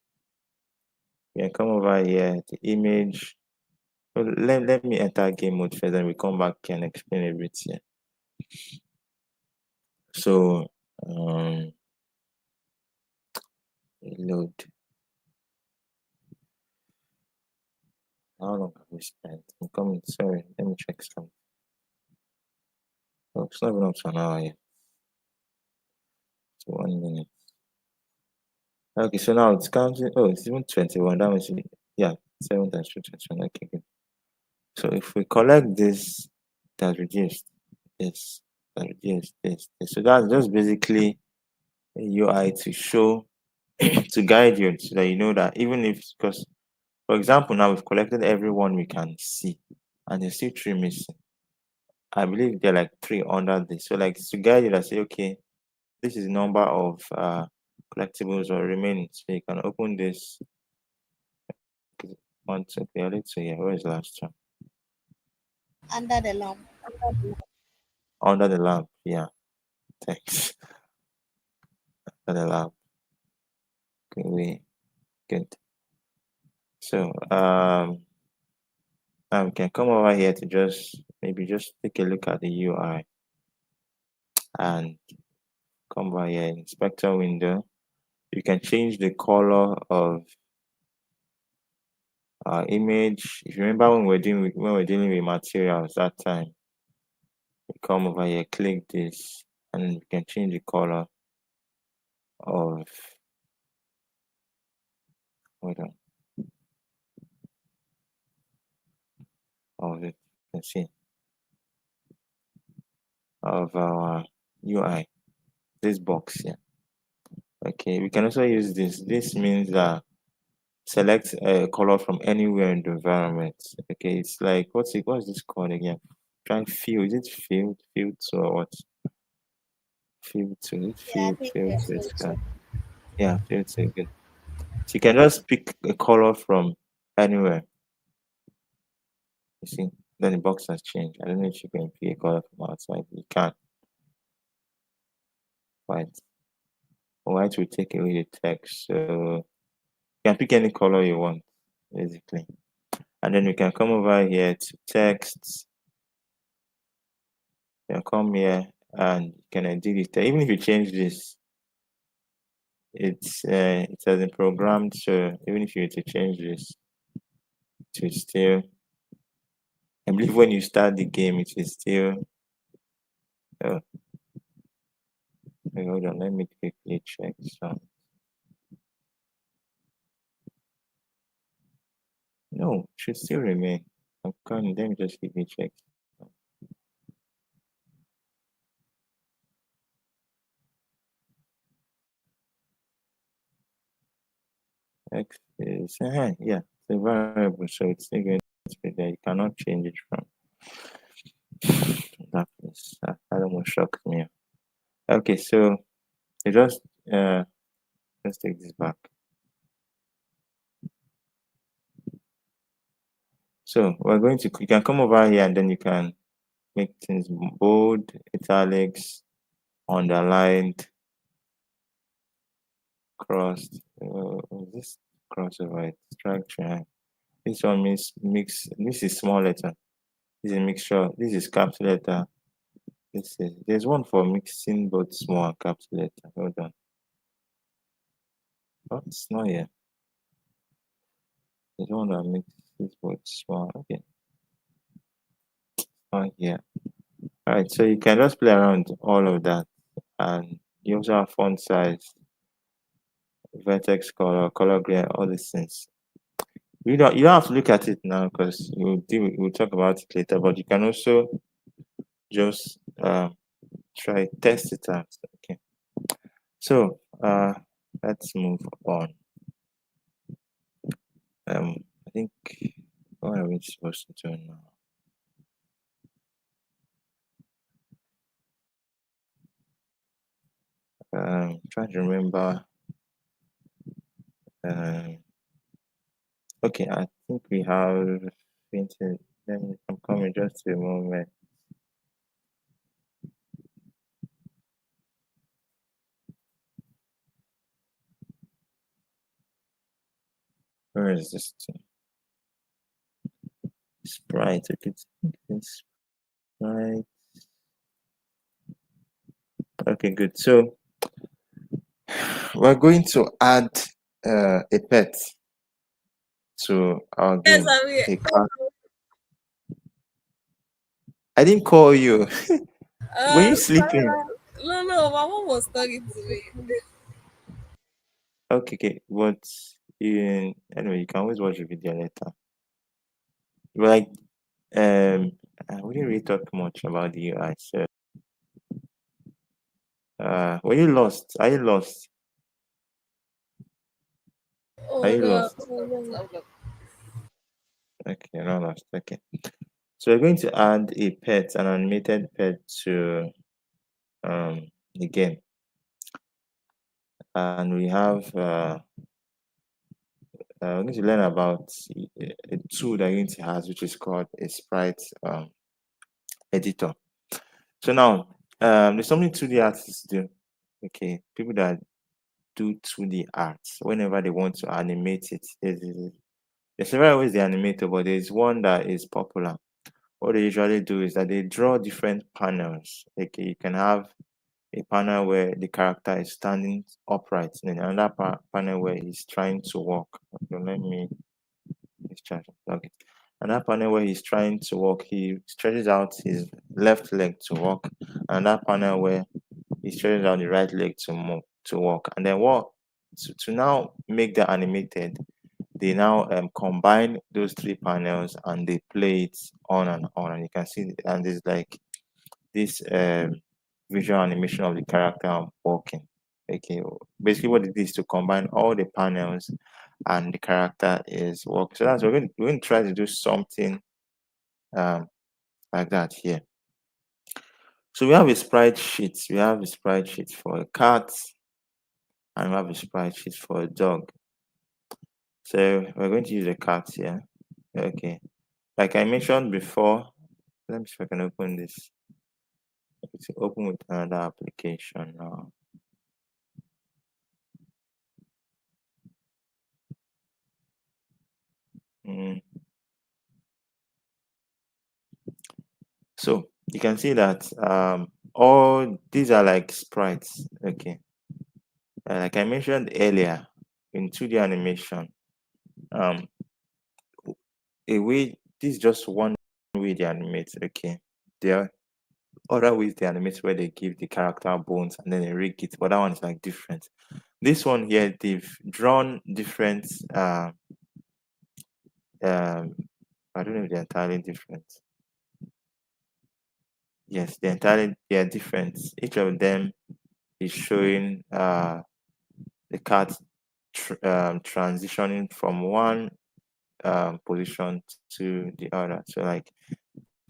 You can come over here, the image. Well, let me enter game mode first, then we come back and explain a bit here. So, load. How long have we spent? I'm coming. Sorry, let me check some. Oh, it's not even up to an hour yet. It's 1 minute. Okay, so now it's counting. Oh, it's even 21. That means, yeah, 7 times 2, 21. Okay, good. So if we collect this, that reduced this, that reduced this. So that's just basically a UI to show, to guide you so that you know that even if, because for example, now we've collected everyone we can see, and there's still 3 missing. I believe there are like 3 under this. So like to guide you that say, okay, this is the number of collectibles or remaining. So you can open this. One, two, okay, let's see here. Where is the last one? Under the lamp. under the lamp. Yeah, thanks. Under the lamp. Okay, good. So now we can come over here to maybe just take a look at the UI and come over here, inspector window. You can change the color of our image. If you remember when we're dealing with materials that time, we come over here, click this, and we can change the color of, hold on, of it. Let's see, of our UI. This box here. Okay, we can also use this. This means that select a color from anywhere in the environment. Okay, it's like what's this called again? Trying field. Is it field or what? Field to it, Yeah, I think field yes, to so it's too. yeah, field to good. So you can just pick a color from anywhere. You see, then the box has changed. I don't know if you can pick a color from outside. You can't. White. White will take away the text. So you can pick any color you want, basically. And then we can come over here to text. You can come here and you can edit it. Even if you change this, it has been programmed. So even if you were to change this, it will still. I believe when you start the game, it will still. Oh, wait, hold on. Let me quickly check. So no, it should still remain. I'm coming. Let me just quickly check. X is yeah, it's a variable, so it's still going to be there. You cannot change it from that place. That almost shocked me. Okay, so you just let's take this back. So we're going to, you can come over here and then you can make things bold, italics, underlined, crossed. This crossover structure. This one means mix. This is small letter. This is a mixture. This is capital letter. There's one for mixing both small and capital letter. Hold on. Oh, it's not here. There's one that mixes both small. Okay. Not here. All right. So you can just play around all of that, and you also have font size, vertex color, color grade, all these things. You don't have to look at it now because we'll talk about it later. But you can also just try test it out. Okay. So let's move on. I think what are we supposed to do now? Trying to remember. Okay, I think we have painted. I'm coming just a moment. Where is this thing? Sprite. Okay, it's Sprite. Okay, good. So we're going to add a pet to our Yes, game. I mean, A cat. I didn't call you. Were you sleeping? no, my mom was talking to me. Okay, okay. But anyway, you can always watch the video later. But like, we didn't really talk much about the UI. So, were you lost? Are you lost? Are Oh you no, lost? Okay, you're not lost. Okay. So we're going to add a pet, an animated pet to the game, and we have we're going to learn about a tool that Unity has, which is called a sprite editor. So now, there's something 2D artists do. Okay, people that do 2D art whenever they want to animate it. There's several ways they animate it, but there's one that is popular. What they usually do is that they draw different panels. Okay, you can have a panel where the character is standing upright, and then another panel where he's trying to walk. Okay, let me discharge. Okay. Another panel where he's trying to walk, he stretches out his left leg to walk. Another panel where he stretches out the right leg to move to walk. And then what to now make that animated, they now combine those three panels and they play it on and on. And you can see, and there's like this visual animation of the character walking. Okay, basically what it is to combine all the panels and the character is walking. So that's we're going to try to do something um, like that here. So we have a sprite sheet. We have a sprite sheet for a cat, and we have a sprite sheet for a dog. So we're going to use a cat here. Okay, like I mentioned before, let me see if I can open this. It's open with another application now. Mm. So you can see that all these are like sprites. Okay, like I mentioned earlier in 2D animation, um, a way this is just one way they animate. Okay, there are other ways they animate where they give the character bones and then they rig it, but that one is like different. This one here, they've drawn different. Um, I don't know if they're entirely different. Yes, they're different. Each of them is showing the cat transitioning from one position to the other. So like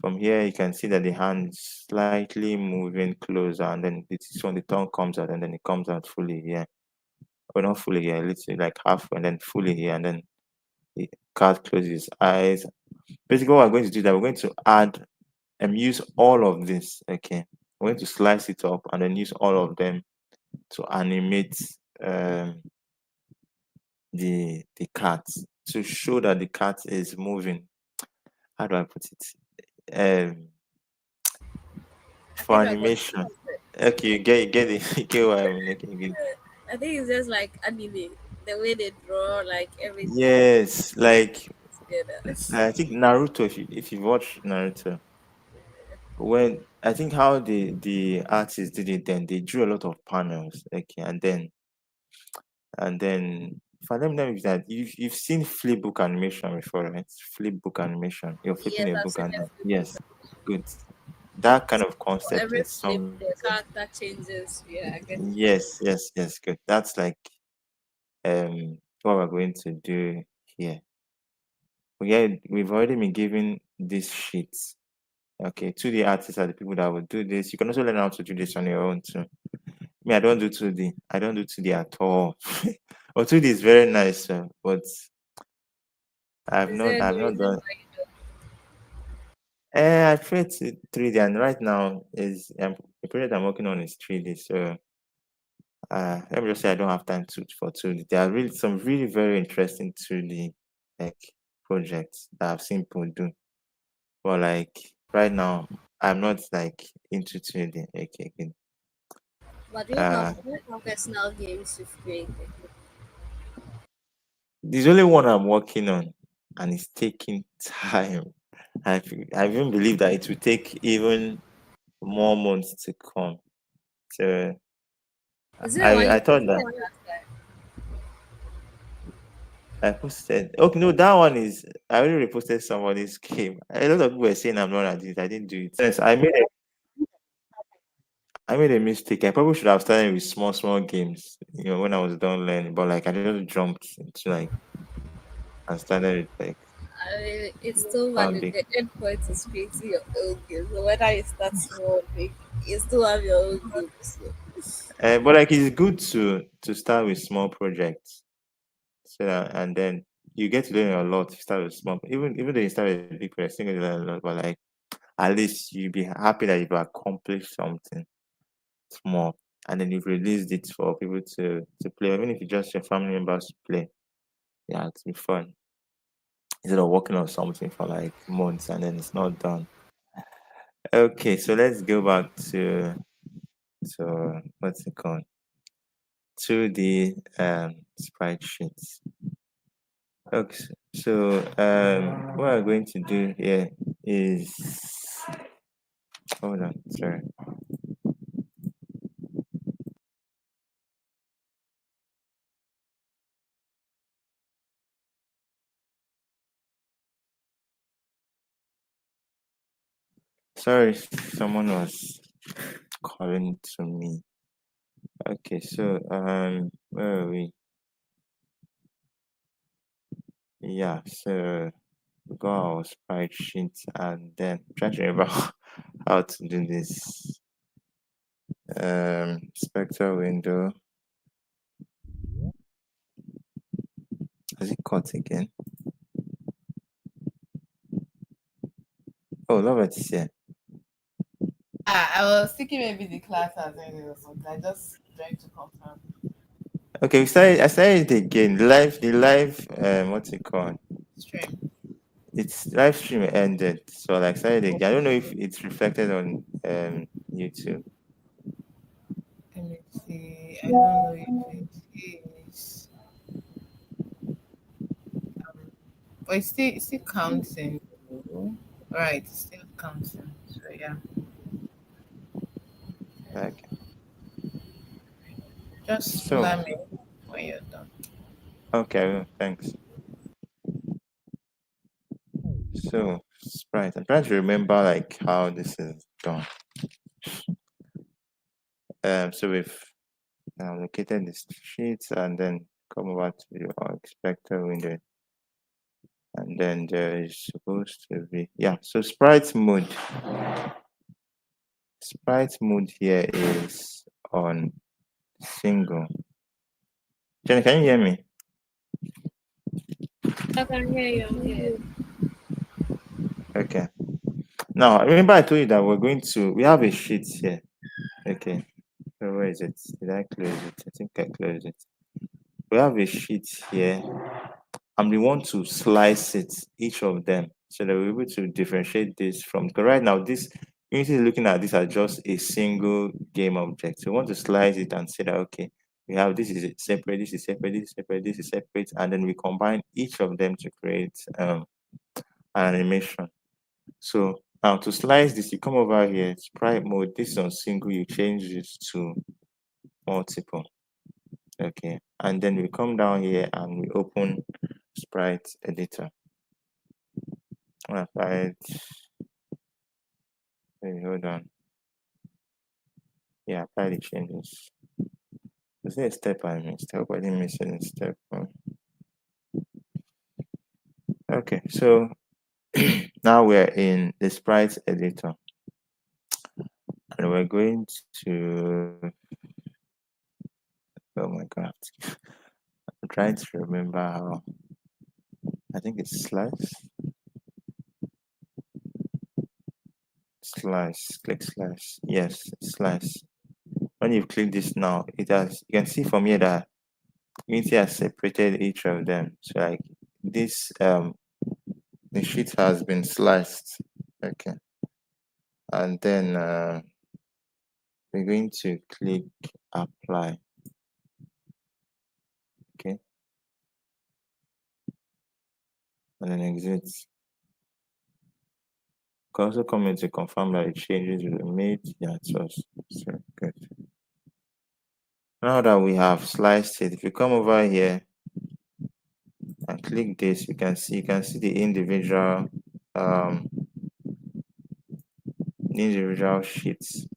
from here, you can see that the hand is slightly moving closer, and then this is when the tongue comes out, and then it comes out fully here. Or not fully here, literally like half, and then fully here, and then the cat closes his eyes. Basically, what we're going to do is that we're going to add and use all of this. Okay, we're going to slice it up and then use all of them to animate um, the cat to show that the cat is moving. How do I put it? Um, I for think I got animation. Okay, you get it. You get what I mean. Okay, good. I think it's just like anime, the way they draw like everything Yes, like together. I think Naruto. If you watch Naruto, when I think how the artists did it, then they drew a lot of panels. Okay, and then for them, know if that you've seen flipbook animation before, right? Flipbook animation. You're flipping Yes, a I've book seen and the then flip book. yes, good. That kind of For concept every is flip, some. the character changes. Yeah, I get it. Yes, good. That's like what we're going to do here. Yeah, we've already been given these sheets. Okay, 2D artists are the people that will do this. You can also learn how to do this on your own too. Me, I don't do 2D. I don't do 2D at all. But 2D is very nice, but Is there I've any not reason done. why you don't? I prefer 3D, and right now is the project I'm working on is 3D. So let me just say I don't have time for 2D. There are really some really very interesting 2D like projects that I've seen people do. But like right now, I'm not like into 2D. Okay, good. But Uh, do you have personal games you've created? there's only one I'm working on, and it's taking time. I even believe that it will take even more months to come. So Is it one you I thought that posted last time? I posted. Okay, no, that one is I already reposted somebody's game. A lot of people were saying I'm not at it. I didn't do it. Yes, I made a mistake. I probably should have started with small games. When I was done learning, but like I just jumped into like and started with like I mean, it's still one valid. big. The end point is creating your own game. So whether you start small or big, you still have your own game. So But like it's good to start with small projects, so that, and then you get to learn a lot. If you start with small, even though you start with big projects, you get to learn a lot. But like at least you'll be happy that you've accomplished something small, and then you've released it for people to play, even if it's just your family members to play. Yeah, it's be fun instead of working on something for like months and then it's not done. Okay, so let's go back to what's it called? To the sprite sheets. Okay, so what I'm going to do here is, hold on, sorry. Sorry, someone was calling to me. Okay, so where are we? Yeah, so we got our sprite sheet and then try to remember how to do this. Spectral window. Has it cut again? Oh, love it, yeah. I was thinking maybe the class has ended or something. I just trying to confirm. Okay, I started it again. The live, what's it called? Stream. Its live stream ended, so like started again. I don't know if it's reflected on YouTube. Let me see. I don't know if it is. But it's still counting. Though. Right, it's still counting. So yeah. Okay, Just so let me when you're done. okay, thanks. So Sprite, I'm trying to remember like how this is done. So we've located the sheets and then come over to our expector window, and then there is supposed to be, yeah. So sprite mode here is on single. Jenny, can you hear me? I can hear you. I'm here. Okay. Now remember I told you that we have a sheet here. Okay. So where is it? Did I close it? I think I closed it. We have a sheet here, and we want to slice it, each of them, so that we're able to differentiate this from, because right now this Unity is looking at this as just a single game object. So we want to slice it and say that, okay, we have this is separate, this is separate, this is separate, this is separate, and then we combine each of them to create an animation. So now to slice this, you come over here, sprite mode, this is on single, you change it to multiple. Okay, and then we come down here and we open sprite editor. Sprite, hold on. Yeah, apply the changes. Is there a step I missed? I hope I didn't miss any step. Okay, so now we're in the sprite editor, and we're going to, oh my god, I'm trying to remember how, I think it's slice, click slice, yes, slice. When you click this now, you can see from here that Unity has separated each of them. So like this, the sheet has been sliced. Okay, and then we're going to click apply. Okay, and then exit. Can also come in to confirm that the changes were made. Yeah, it was. So good. Now that we have sliced it, if you come over here and click this, you can see um the individual sheets,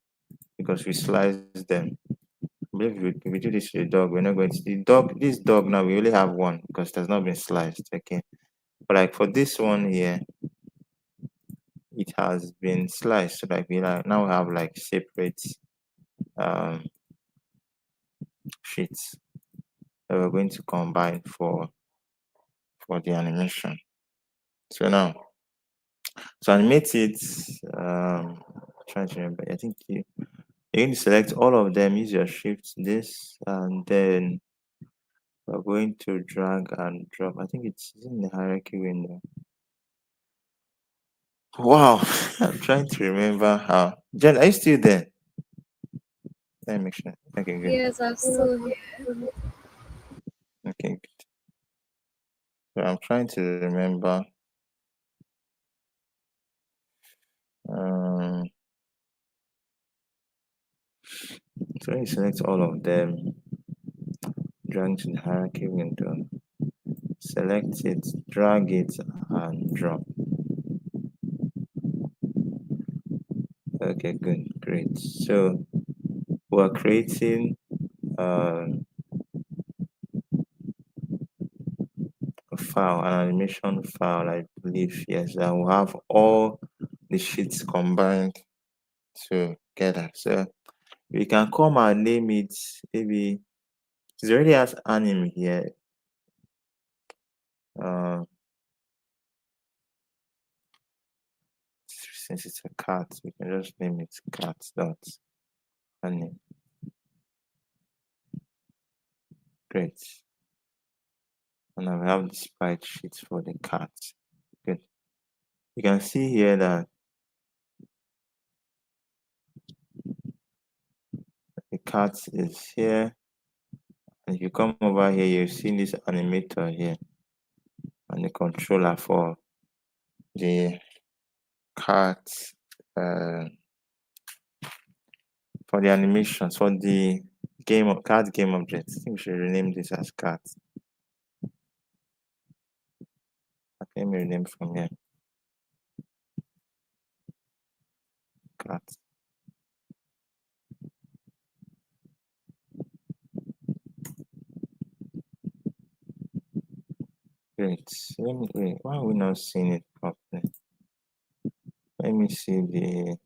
because we sliced them. I believe if we do this to the dog, we're not going to the dog. This dog now we only have one because it has not been sliced. Okay, but like for this one here, it has been sliced. So like we now have like separate um sheets that we're going to combine for the animation. So now To animate it, trying to remember. I think you're going to select all of them. Use your shift this, and then we're going to drag and drop. I think it's in the hierarchy window. Wow, I'm trying to remember how. Jen, are you still there? Let me make sure. Okay, good. Yes, I'm still here. Okay, good. So I'm trying to remember. Um, so when you select all of them, drag to the hierarchy window, select it, drag it, and drop. Okay, good, great. So we're creating a file, an animation file, I believe. Yes, and we'll have all the sheets combined together. So we can come and name it. Maybe it already has anime here. Uh, since it's a cat, we can just name it cat dot anime. Great. And I have the sprite sheet for the cat. Good. You can see here that the cat is here. And if you come over here, you've seen this animator here and the controller for the cat, uh, for the animations, for the game of cat game object. I think we should rename this as cat. Okay, let me rename from here. Cat. Great. Let me wait. Why are we not seeing it properly? Let me see the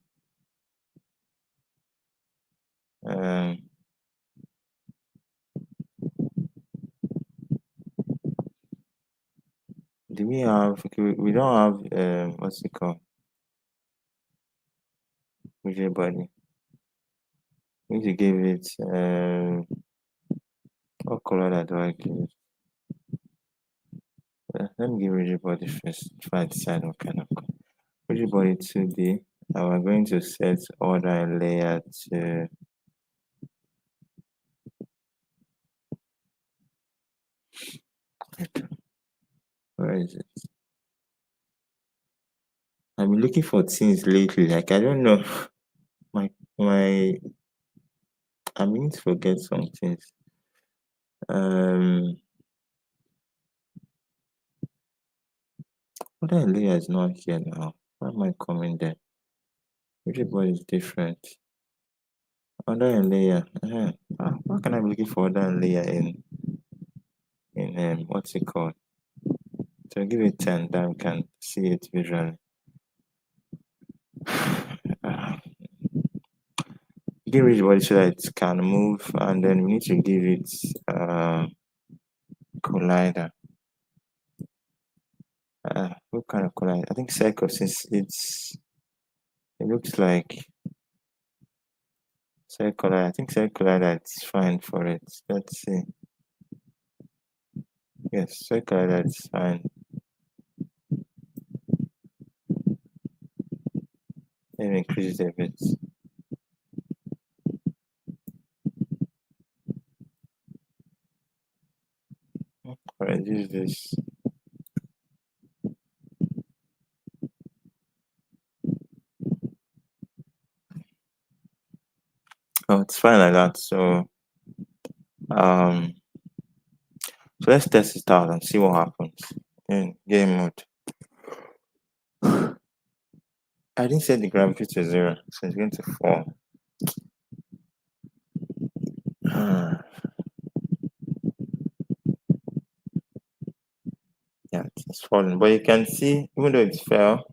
um do we have okay, we don't have what's it called? Visual body. We need to give it what color that do I give it? Let me give rigid body first before I decide what kind of color. Rigid body 2D. And we're going to set order and layer to where is it? I've been looking for things lately. Like I don't know. My I mean to forget some things. Order and layer is not here now. Why am I coming there? Rigid body is different. Order and layer. Why can I be looking for order and layer in what's it called? So give it 10, then we can see it visually. Give it body so that it can move, and then we need to give it collider. What kind of collider? I think circle, since it looks like circular. I think circular that's fine for it. Let's see. Yes, circular that's fine. Let me increase it a bit. Reduce this. Oh, it's fine like that. Um, so let's test it out and see what happens in game mode. I didn't set the gravity to 0, so it's going to fall. Yeah, it's falling. But you can see, even though it fell,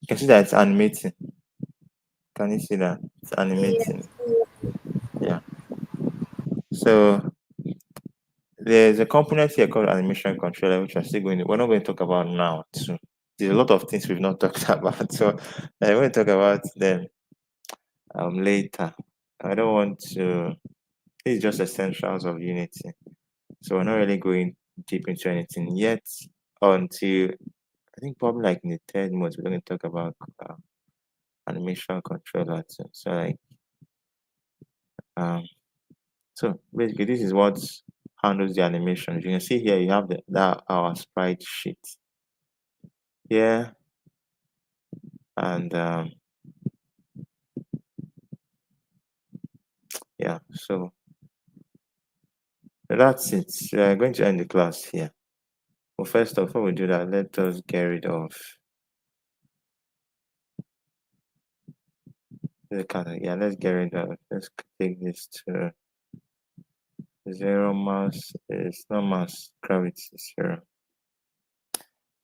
you can see that it's animating. Can you see that? It's animating. Yes. Yeah. So there's a component here called animation controller, which we're not going to talk about now too. there's a lot of things we've not talked about. So I want to talk about them later. I don't want to. It's just essentials of Unity. So we're not really going deep into anything yet until I think probably like in the third month we're going to talk about animation controller too. So like um so basically this is what handles the animation. You can see here you have that our sprite sheet here and yeah, so that's it. We're going to end the class here. Well, first off, before we do that, let us get rid of the color. Yeah, let's get rid of. Let's take this to zero mass. It's not mass, gravity is zero.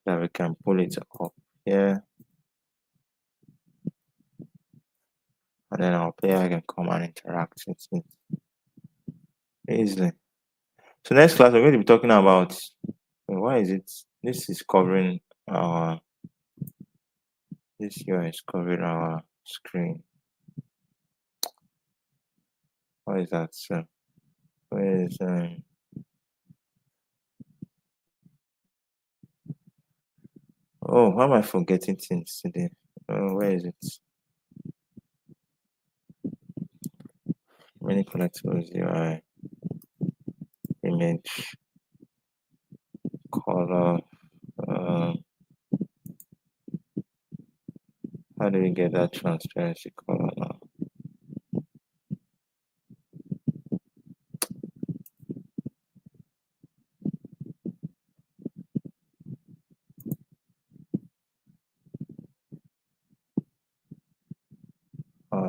Now we can pull it up here, and then our player can come and interact with it easily. So next class we're going to be talking about why is it this is covering our this UI is covering our screen. Why is that so? Where is oh, why am I forgetting things today? Oh, where is it? Many collectibles UI, image, color. How do we get that transparency color now?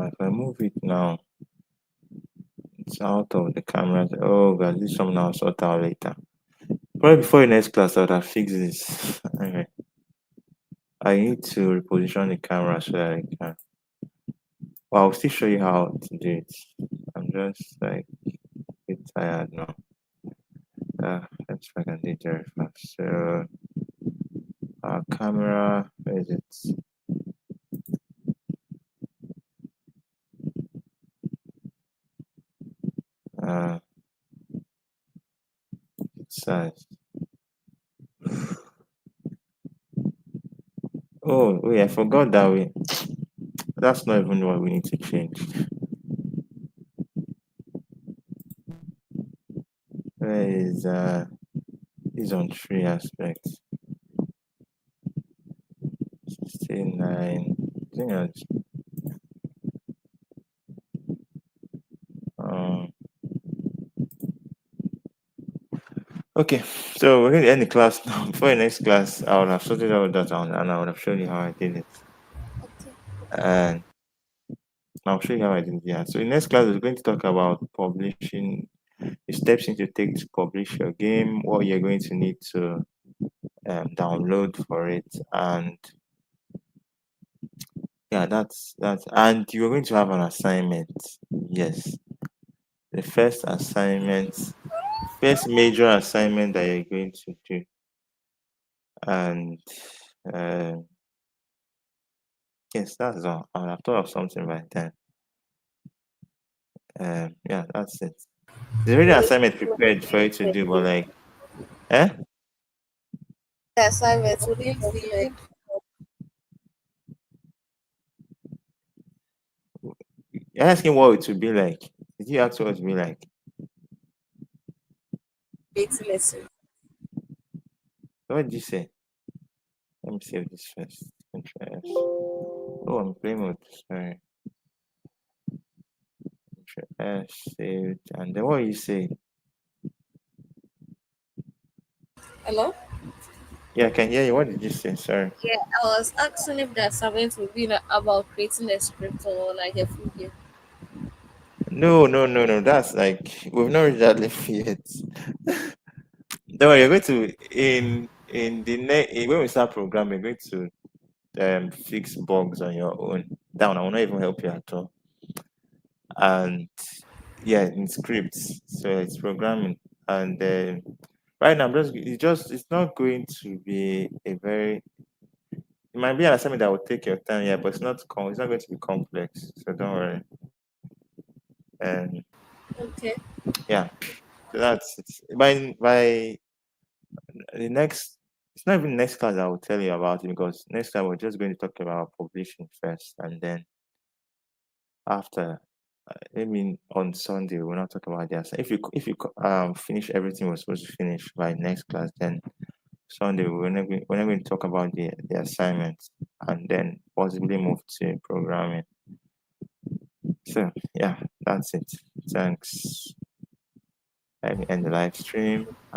If I move it now, it's out of the camera. Oh god, this is something I'll sort out later. Probably before the next class, I would have fixed this. Anyway, I need to reposition the camera so that I can. Well, I'll still show you how to do it. I'm just like a bit tired now. Let's see if I can do it very fast. So, our camera, where is it? Uh, size. Oh, wait, I forgot that we. That's not even what we need to change. Where is on three aspects. 69. I think that's um okay. So we're going to end the class now. Before the next class, I would have sorted all that out and I would have shown you how I did it. Okay. And I'll show you how I did it. Yeah. So in next class, we're going to talk about publishing the steps you need to take to publish your game, what you're going to need to download for it, and yeah, that's and you're going to have an assignment. Yes, the first major assignment that you're going to do, and uh, yes, that's all. I would have thought of something by then. Yeah, that's it. There's already an Yes, assignment prepared for you to do, but like, eh? the assignments would it be like You're asking what it would be like. Did you ask what it would be like? creating lesson? What did you say? Let me save this first. Control S. Oh, I'm playing mode. Sorry. Control S, saved. And then what you say? Hello? Yeah, I can hear you. What did you say? Sorry. Yeah, I was asking if the assignment would be like about creating a script or like a full game. No, no, no, no. That's like we've not reached that level yet. No, you're going to in the when we start programming, you're going to fix bugs on your own. Down, I will not even help you at all. And yeah, in scripts, so it's programming. And right now, it's not going to be a very might be an assignment that will take your time, yeah, but it's not going to be complex. So don't worry. And Okay. yeah, so that's it. By the next, it's not even next class I will tell you about it, because next time we're just going to talk about publishing first, and then after, I mean, on Sunday we'll not talk about the assignment. If you finish everything we're supposed to finish by next class, then Sunday we're not going to talk about the assignments, and then possibly move to programming. So yeah, that's it. Thanks. Let me end the live stream.